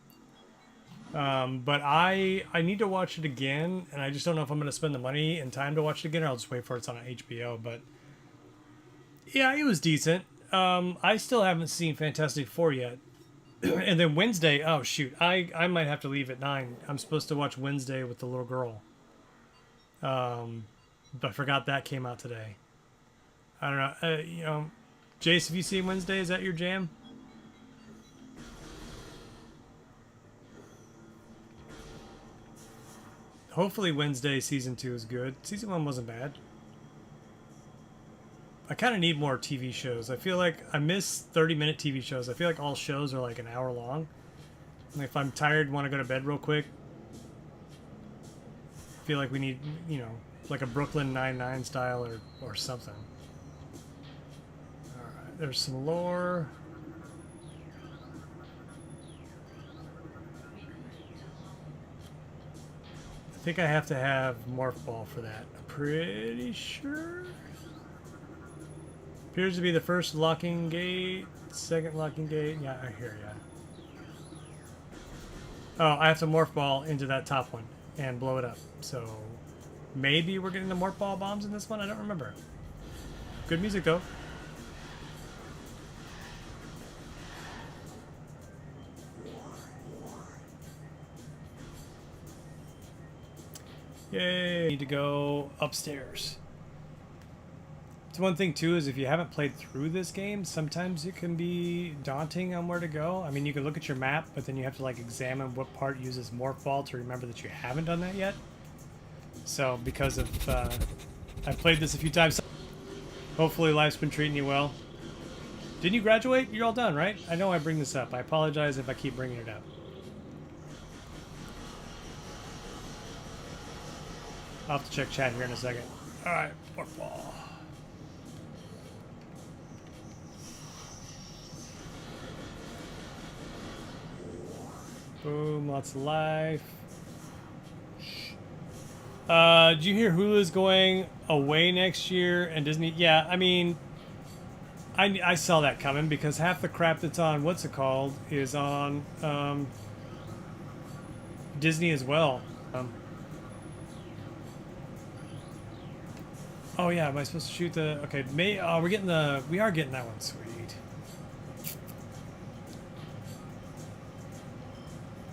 But I need to watch it again, and I just don't know if I'm going to spend the money and time to watch it again, or I'll just wait for it's on HBO, but... Yeah, it was decent. I still haven't seen Fantastic Four yet. And then Wednesday, oh shoot, I might have to leave at 9. I'm supposed to watch Wednesday with the little girl. But I forgot that came out today. I don't know, Jace, have you seen Wednesday? Is that your jam? Hopefully Wednesday Season 2 is good. Season 1 wasn't bad. I kind of need more TV shows. I feel like I miss 30-minute TV shows. I feel like all shows are like an hour long. Like if I'm tired, want to go to bed real quick, I feel like we need, you know, like a Brooklyn Nine-Nine style or something. Alright, there's some lore. I think I have to have Morph Ball for that. I'm pretty sure. Appears to be the first locking gate, second locking gate. Yeah, I hear ya. Oh, I have to Morph Ball into that top one and blow it up. So maybe we're getting the Morph Ball bombs in this one? I don't remember. Good music though. Yay! Need to go upstairs. It's one thing too is if you haven't played through this game, sometimes it can be daunting on where to go. I mean, you can look at your map, but then you have to like examine what part uses Morph Ball to remember that you haven't done that yet. So because of I've played this a few times. Hopefully life's been treating you well. Didn't you graduate? You're all done, right? I know I bring this up. I apologize if I keep bringing it up. I'll have to check chat here in a second. Alright, Morph Ball. Boom, lots of life. Did you hear Hulu's going away next year and Disney? Yeah, I mean, I saw that coming because half the crap that's on, what's it called, is on Disney as well. Oh yeah, am I supposed to shoot the, okay, we are getting that one, sweet.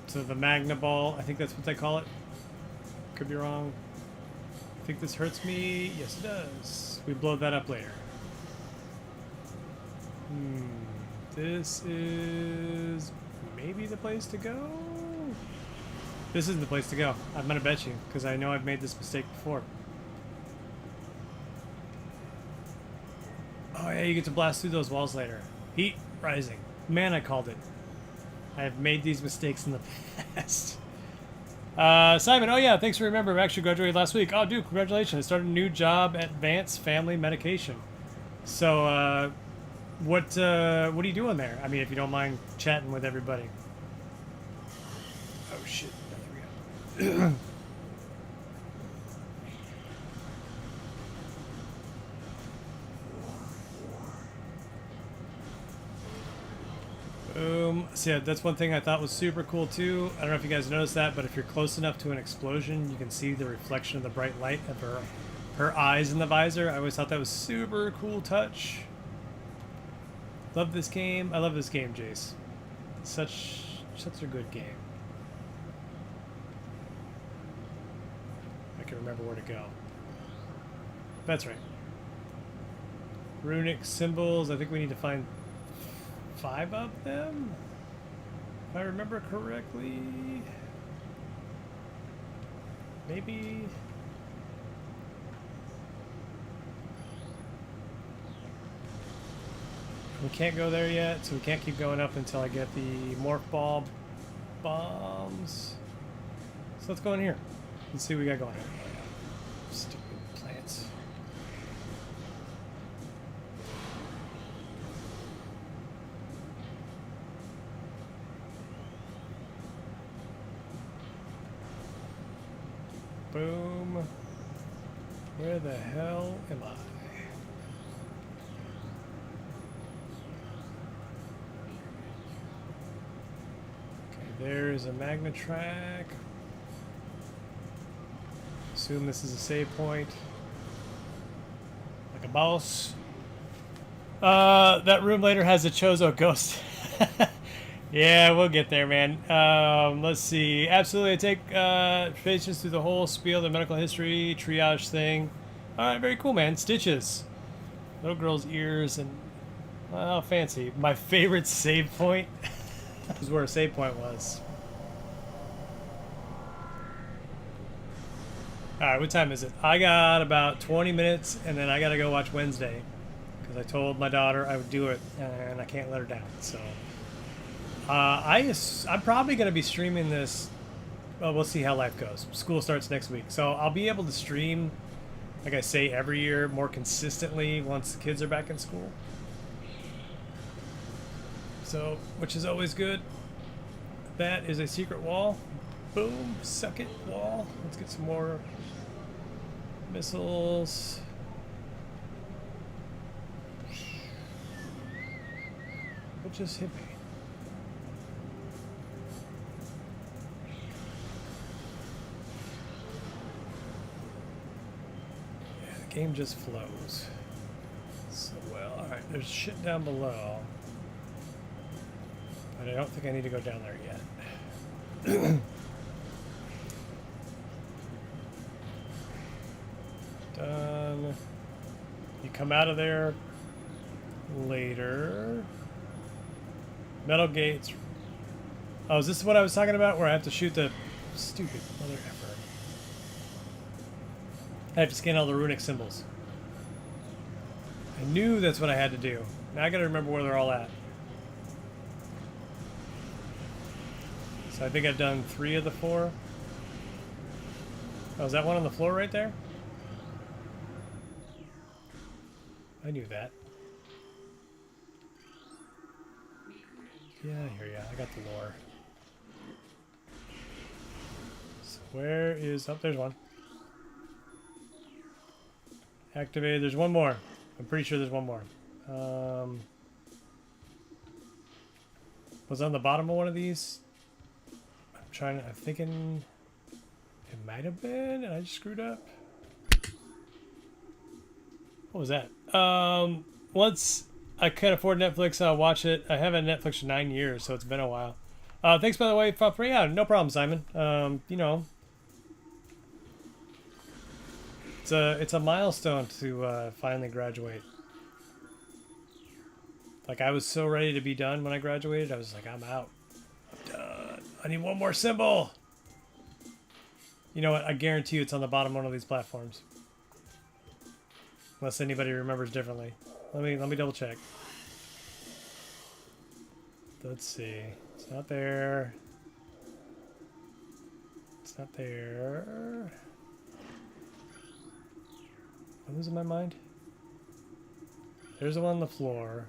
So the Magna Ball, I think that's what they call it. Could be wrong. I think this hurts me. Yes, it does. We blow that up later. This is maybe the place to go? This isn't the place to go. I'm gonna bet you, because I know I've made this mistake before. Oh yeah, you get to blast through those walls later. Heat rising. Man, I called it. I have made these mistakes in the past. Simon, oh yeah, thanks for remembering. I actually graduated last week. Oh, dude, congratulations. I started a new job at Advanced Family Medication. So, what are you doing there? I mean, if you don't mind chatting with everybody. Oh, shit. There we go. Boom. So yeah, that's one thing I thought was super cool too. I don't know if you guys noticed that, but if you're close enough to an explosion, you can see the reflection of the bright light of her eyes in the visor. I always thought that was super cool touch. Love this game. I love this game, Jace. Such a good game. I can remember where to go. That's right. Runic symbols. I think we need to find 5 of them, if I remember correctly. Maybe. We can't go there yet, so we can't keep going up until I get the Morph Ball bombs. So let's go in here. Let's see what we got going here. Stupid plants. Boom. Where the hell am I? Okay, there's a magna track. Assume this is a save point. Like a boss. That room later has a Chozo ghost. Yeah, we'll get there, man. Let's see. Absolutely, I take patients through the whole spiel, the medical history, triage thing. All right, very cool, man. Stitches. Little girl's ears and Well, fancy. My favorite save point was where a save point was. Alright, what time is it? I got about 20 minutes, and then I gotta go watch Wednesday. Because I told my daughter I would do it, and I can't let her down. So, I'm probably gonna be streaming this. Well, we'll see how life goes. School starts next week. So I'll be able to stream, like I say, every year more consistently once the kids are back in school. So, which is always good. That is a secret wall. Boom, suck it, wall. Let's get some more missiles. What just hit me? Yeah, the game just flows so well. Alright, there's shit down below. But I don't think I need to go down there yet. Done. You come out of there later. Metal gates. Oh, is this what I was talking about? Where I have to shoot the stupid mother effer. I have to scan all the runic symbols. I knew that's what I had to do. Now I gotta remember where they're all at. So I think I've done 3 of the 4. Oh, is that one on the floor right there? I knew that. Yeah, I hear ya. I got the lore. So where is... Oh, there's one. Activated. There's one more. I'm pretty sure there's one more. Was on the bottom of one of these? I'm thinking... It might have been, and I just screwed up. What was that? Once I can afford Netflix, I'll watch it. I haven't had Netflix for 9 years, so it's been a while. Thanks, by the way, for yeah, no problem, Simon. You know, it's a milestone to finally graduate. Like, I was so ready to be done when I graduated. I was like, I'm out. I'm done. I need one more symbol. You know what? I guarantee you it's on the bottom of one of these platforms. Unless anybody remembers differently. Let me double check. Let's see. It's not there. It's not there. I'm losing my mind. There's the one on the floor.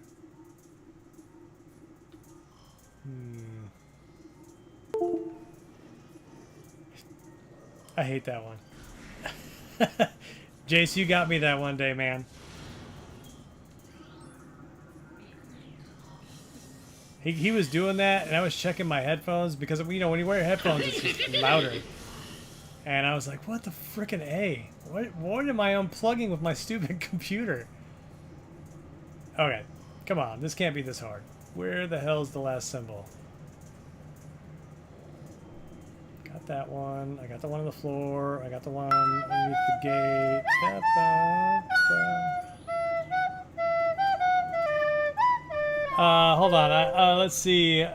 I hate that one. Jace, you got me that one day, man. He was doing that, and I was checking my headphones because, you know, when you wear your headphones, it's just louder. And I was like, what the frickin' A? What am I unplugging with my stupid computer? Okay, come on. This can't be this hard. Where the hell's the last symbol? Got that one. I got the one on the floor. I got the one underneath the gate. Hold on. Let's see.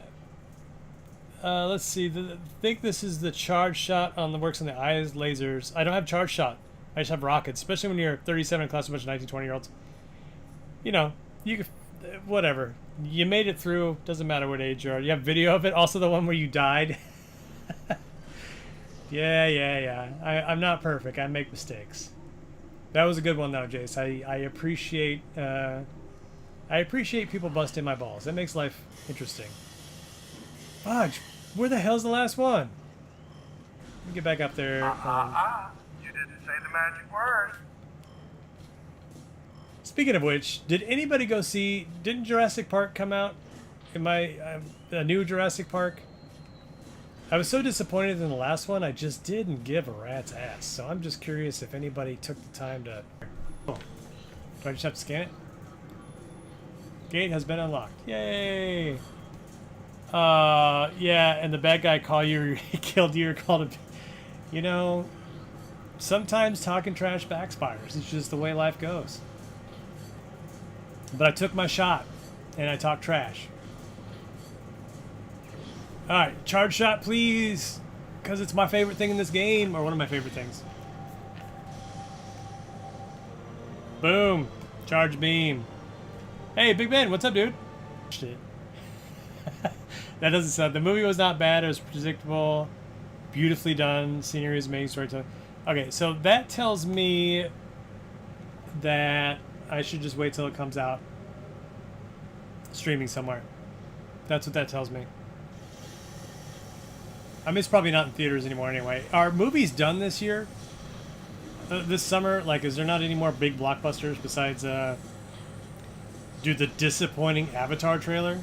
Let's see. I think this is the charge shot on the works on the eyes lasers. I don't have charge shot. I just have rockets. Especially when you're 37 and class a bunch of 19, 20-year-olds. You know, you whatever. You made it through. Doesn't matter what age you are. You have video of it. Also the one where you died. Yeah. I'm not perfect. I make mistakes. That was a good one though, Jace. I appreciate people busting my balls. That makes life interesting. Fudge, where the hell's the last one? Let me get back up there. You didn't say the magic word. Speaking of which, did anybody go see? Didn't Jurassic Park come out? A new Jurassic Park? I was so disappointed in the last one. I just didn't give a rat's ass. So I'm just curious if anybody took the time to. Oh, do I just have to scan it? Gate has been unlocked. Yay! Yeah, and the bad guy killed you or called him. You know, sometimes talking trash backfires. It's just the way life goes. But I took my shot. and I talk trash. Alright, charge shot, please. Because it's my favorite thing in this game, or one of my favorite things. Boom. Charge beam. Hey, Big Ben, what's up, dude? Shit. That doesn't sound... The movie was not bad. It was predictable. Beautifully done. Scenery is amazing. Storytelling. Okay, so that tells me that I should just wait till it comes out streaming somewhere. That's what that tells me. I mean, it's probably not in theaters anymore anyway. Are movies done this year? This summer? Like, is there not any more big blockbusters besides, dude, the disappointing Avatar trailer?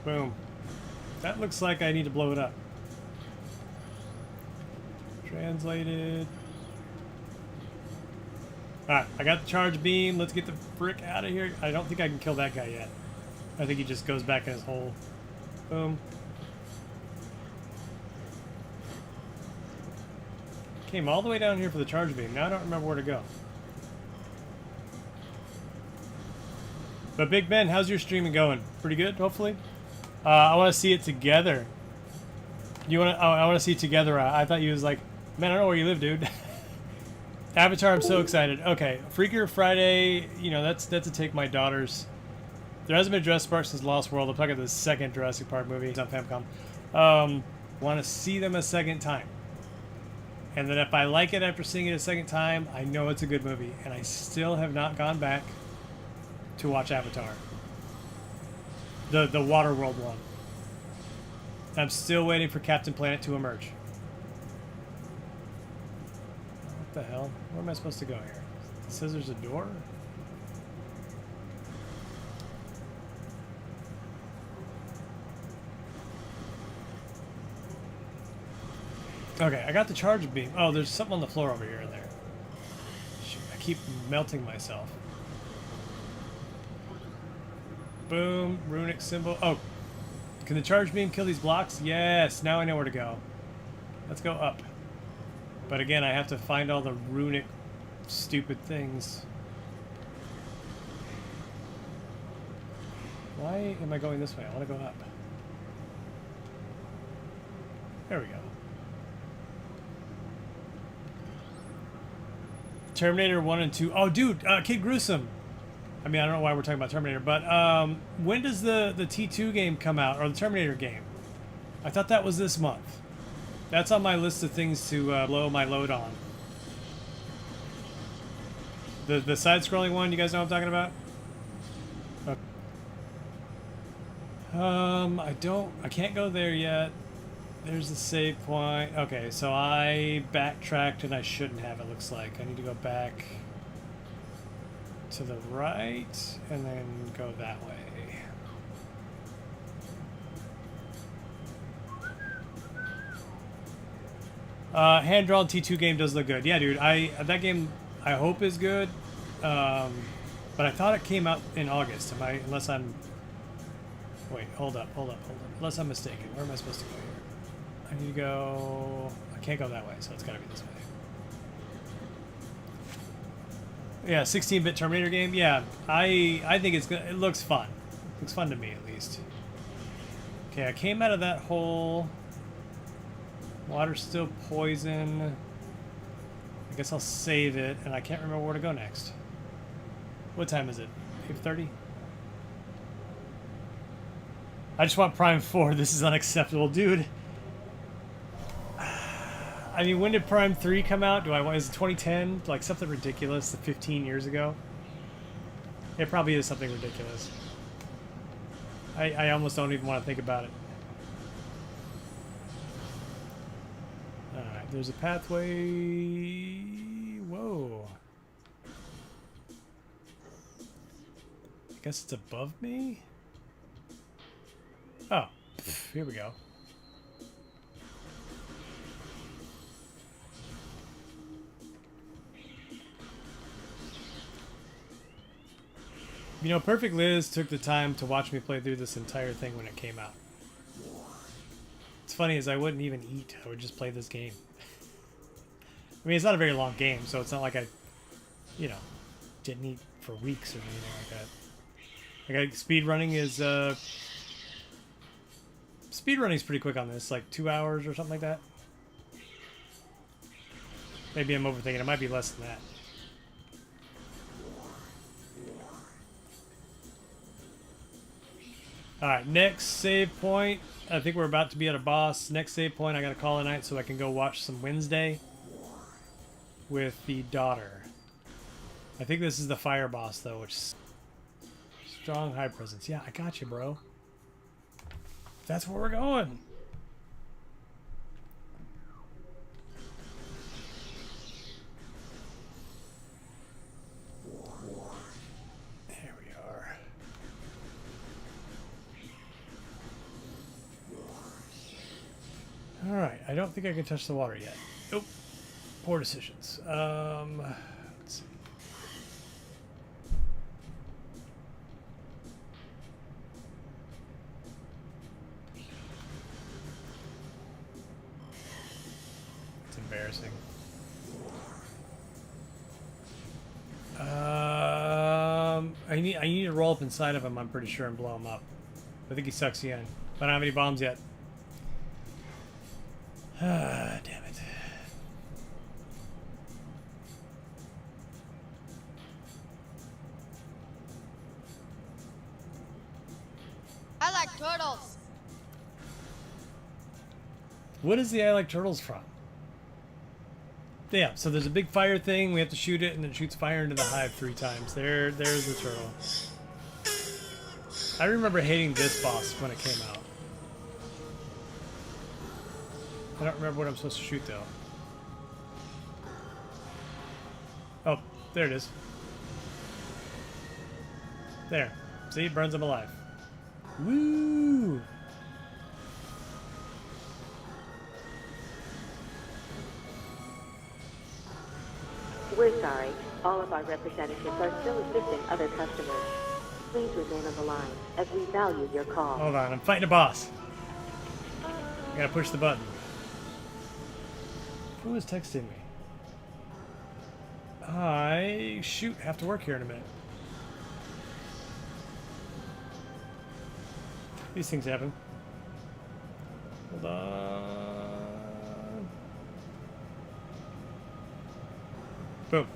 Boom. That looks like I need to blow it up. Translated. Alright, I got the charge beam. Let's get the frick out of here. I don't think I can kill that guy yet. I think he just goes back in his hole. Boom. Came all the way down here for the charge beam. Now I don't remember where to go. But Big Ben, how's your streaming going? Pretty good, hopefully? I want to see it together. You want to? Oh, I want to see it together. I thought you was like, man, I don't know where you live, dude. Avatar, I'm so excited. Okay, Freaker Friday. You know, that's to take my daughters. There hasn't been a Jurassic Park since Lost World. I'm talking the second Jurassic Park movie. It's on Famicom. Want to see them a second time. And then if I like it after seeing it a second time, I know it's a good movie. And I still have not gone back to watch Avatar. The Waterworld one. I'm still waiting for Captain Planet to emerge. What the hell? Where am I supposed to go here? It says there's a door? Okay, I got the charge beam. Oh, there's something on the floor over here and there. Shoot, I keep melting myself. Boom, runic symbol. Oh, can the charge beam kill these blocks? Yes, now I know where to go. Let's go up. But again, I have to find all the runic stupid things. Why am I going this way? I want to go up. There we go. Terminator 1 and 2. Oh, dude, Kid Gruesome. I mean, I don't know why we're talking about Terminator, but when does the T2 game come out, or the Terminator game? I thought that was this month. That's on my list of things to blow my load on. The side-scrolling one, you guys know what I'm talking about? I can't go there yet. There's the save point. Okay, so I backtracked and I shouldn't have, it looks like. I need to go back to the right and then go that way. Hand-drawn T2 game does look good. Yeah, dude, that game I hope is good. But I thought it came out in August. Unless I'm... Wait, hold up. Unless I'm mistaken. Where am I supposed to go here? I need to go... I can't go that way, so it's gotta be this way. Yeah, 16-bit Terminator game. Yeah, I think it's good. It looks fun. It looks fun to me, at least. Okay, I came out of that hole. Water's still poison. I guess I'll save it, and I can't remember where to go next. What time is it? 8:30? I just want Prime 4. This is unacceptable, dude. I mean, when did Prime 3 come out? Is it 2010? Like something ridiculous, 15 years ago? It probably is something ridiculous. I almost don't even want to think about it. Alright, there's a pathway... Whoa. I guess it's above me? Oh, here we go. You know, Perfect Liz took the time to watch me play through this entire thing when it came out. It's funny, as I wouldn't even eat. I would just play this game. I mean, it's not a very long game, so it's not like I, you know, didn't eat for weeks or anything like that. Like, speed running is pretty quick on this, like 2 hours or something like that. Maybe I'm overthinking. It might be less than that. Alright, next save point. I think we're about to be at a boss. Next save point, I gotta call it night so I can go watch some Wednesday with the daughter. I think this is the fire boss, though, which is strong high presence. Yeah, I got you, bro. That's where we're going. There we are. All right, I don't think I can touch the water yet. Nope. Poor decisions. Let's see. It's embarrassing. I need to roll up inside of him, I'm pretty sure, and blow him up. I think he sucks you in. But I don't have any bombs yet. Ah, damn it. I like turtles. What is the I like turtles from? Yeah, so there's a big fire thing. We have to shoot it, and then it shoots fire into the hive 3 times. There's the turtle. I remember hating this boss when it came out. I don't remember what I'm supposed to shoot, though. Oh, there it is. There. See, it burns him alive. Woo! We're sorry. All of our representatives are still assisting other customers. Please remain on the line as we value your call. Hold on, I'm fighting a boss. I gotta push the button. Who is texting me? Shoot, have to work here in a minute. These things happen. Hold on. Boom.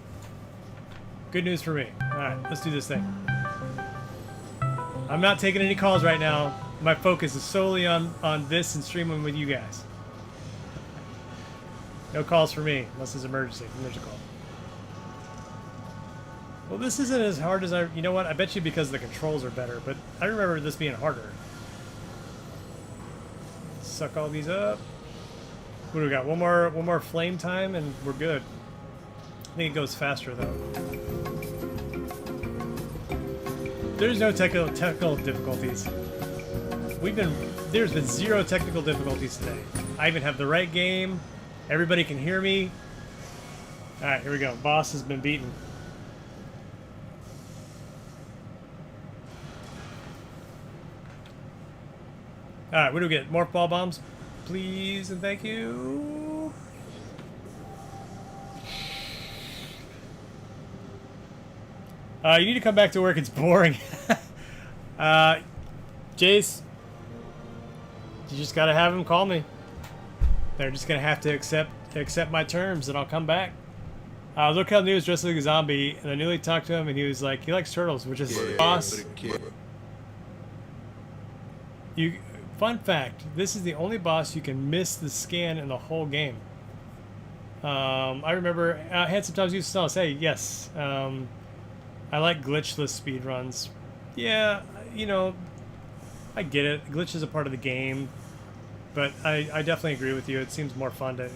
Good news for me. Alright, let's do this thing. I'm not taking any calls right now. My focus is solely on this and streaming with you guys. No calls for me, unless it's emergency. And there's a call. Well, this isn't as hard as I... You know what? I bet you because the controls are better, but I remember this being harder. Suck all these up. What do we got? One more flame time, and we're good. I think it goes faster, though. There's no technical difficulties. There's been 0 technical difficulties today. I even have the right game. Everybody can hear me. Alright, here we go. Boss has been beaten. Alright, what do we get? Morph ball bombs? Please and thank you. You need to come back to work. It's boring. Jace, you just gotta have him call me. They're just gonna have to accept my terms, and I'll come back. Look how new is dressed like a zombie, and I nearly talked to him, and he was like, he likes turtles, which is boss. Fun fact: this is the only boss you can miss the scan in the whole game. I remember Handsome Times used to tell us, "Hey, yes, I like glitchless speedruns." Yeah, you know, I get it. Glitch is a part of the game, but I definitely agree with you. It seems more fun to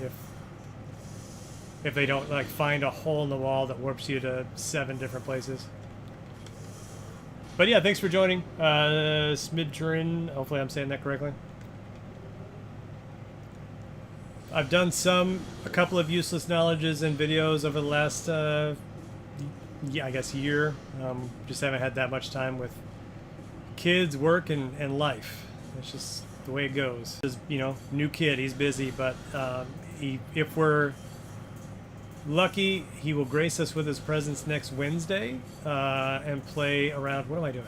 if they don't like find a hole in the wall that warps you to 7 different places. But yeah, thanks for joining, Smidrin. Hopefully I'm saying that correctly. I've done a couple of useless knowledges and videos over the last, yeah, I guess year. Just haven't had that much time with kids, work, and life. It's just the way it goes. You know, new kid, he's busy, but if we're lucky, he will grace us with his presence next Wednesday and play around. What am I doing?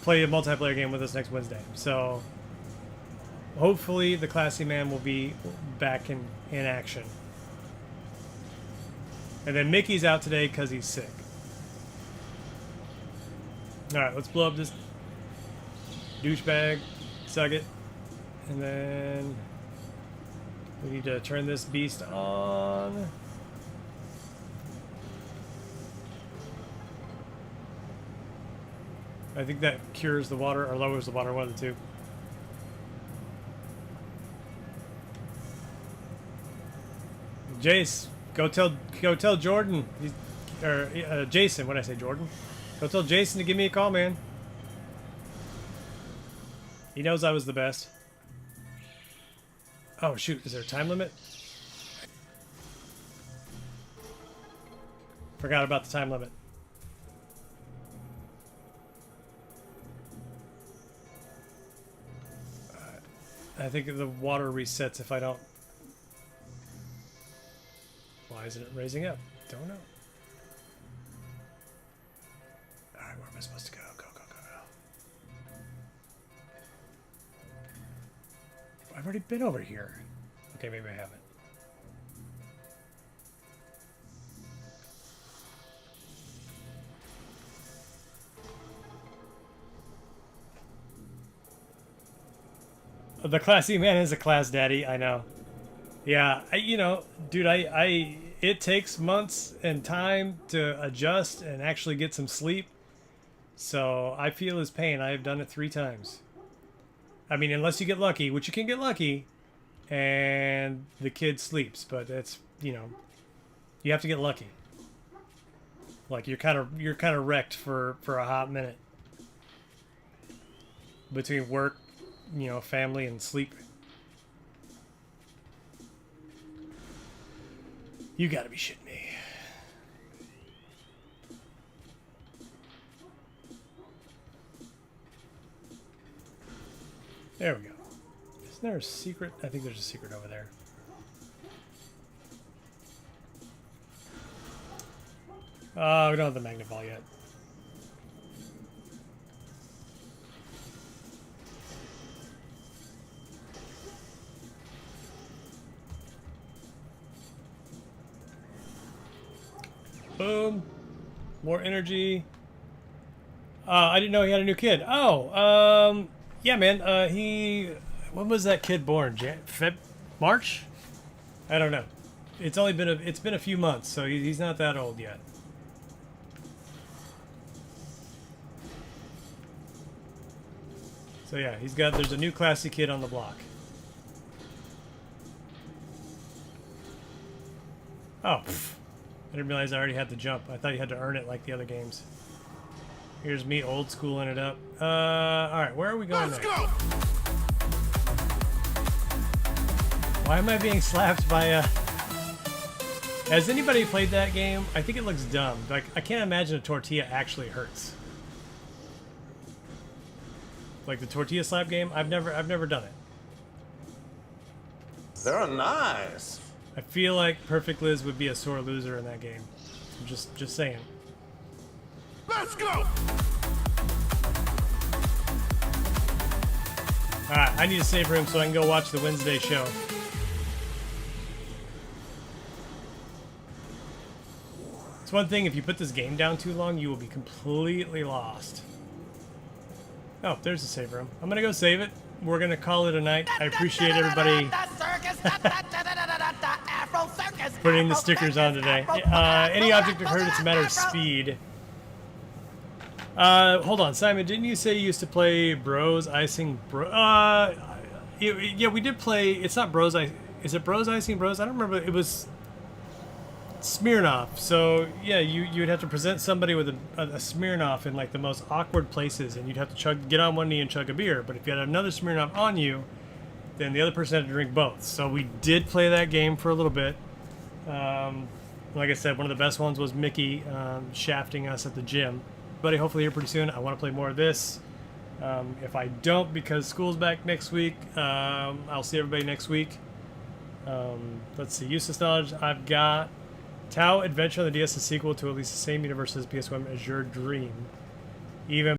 Play a multiplayer game with us next Wednesday. So hopefully the classy man will be back in action. And then Mickey's out today because he's sick. Alright, let's blow up this douchebag. Suck it. And then we need to turn this beast on. I think that cures the water or lowers the water, one of the two. Jace, go tell Jordan, or Jason. What did I say, Jordan? Go tell Jason to give me a call, man. He knows I was the best. Oh shoot, is there a time limit? Forgot about the time limit. I think the water resets if I don't. Why isn't it raising up? Don't know. Alright, where am I supposed to go? Go. I've already been over here. Okay, maybe I haven't. The classy man is a class daddy, I know. Yeah, you know, dude, it takes months and time to adjust and actually get some sleep. So I feel his pain. I have done it 3 times. I mean, unless you get lucky, which you can get lucky, and the kid sleeps, but it's, you know, you have to get lucky. Like you're kind of wrecked for a hot minute between work, you know, family and sleep. You gotta be shitting me. There we go. Isn't there a secret? I think there's a secret over there. We don't have the magnet ball yet. Boom. More energy. I didn't know he had a new kid. Oh, yeah, man. When was that kid born? March? I don't know. It's only been it's been a few months, so he's not that old yet. So yeah, there's a new classy kid on the block. Oh, pff. I didn't realize I already had the jump. I thought you had to earn it like the other games. Here's me old schooling it up. Alright, where are we going next? Go! Why am I being slapped by a... Has anybody played that game? I think it looks dumb. Like, I can't imagine a tortilla actually hurts. Like the tortilla slap game? I've never done it. They're nice. I feel like Perfect Liz would be a sore loser in that game. I'm just saying. Let's go. Alright, I need a save room so I can go watch the Wednesday show. It's one thing, if you put this game down too long, you will be completely lost. Oh, there's the save room. I'm gonna go save it. We're gonna call it a night. I appreciate everybody putting the stickers on today. Any object of hurt, it's a matter of speed. Hold on, Simon, didn't you say you used to play Bros Icing Bro? Yeah, we did play. It's not Bros Ice. Is it Bros Icing Bros? I don't remember. It was Smirnoff. So yeah, you'd have to present somebody with a Smirnoff in like the most awkward places, and you'd have to get on one knee and chug a beer. But if you had another Smirnoff on you, then the other person had to drink both. So we did play that game for a little bit. Like I said, one of the best ones was Mickey shafting us at the gym. Buddy, hopefully here pretty soon. I want to play more of this. If I don't, because school's back next week, I'll see everybody next week. Let's see. Useless knowledge. I've got Tau Adventure on the DS, a sequel to at least the same universe as PS1 Azure Dream. Even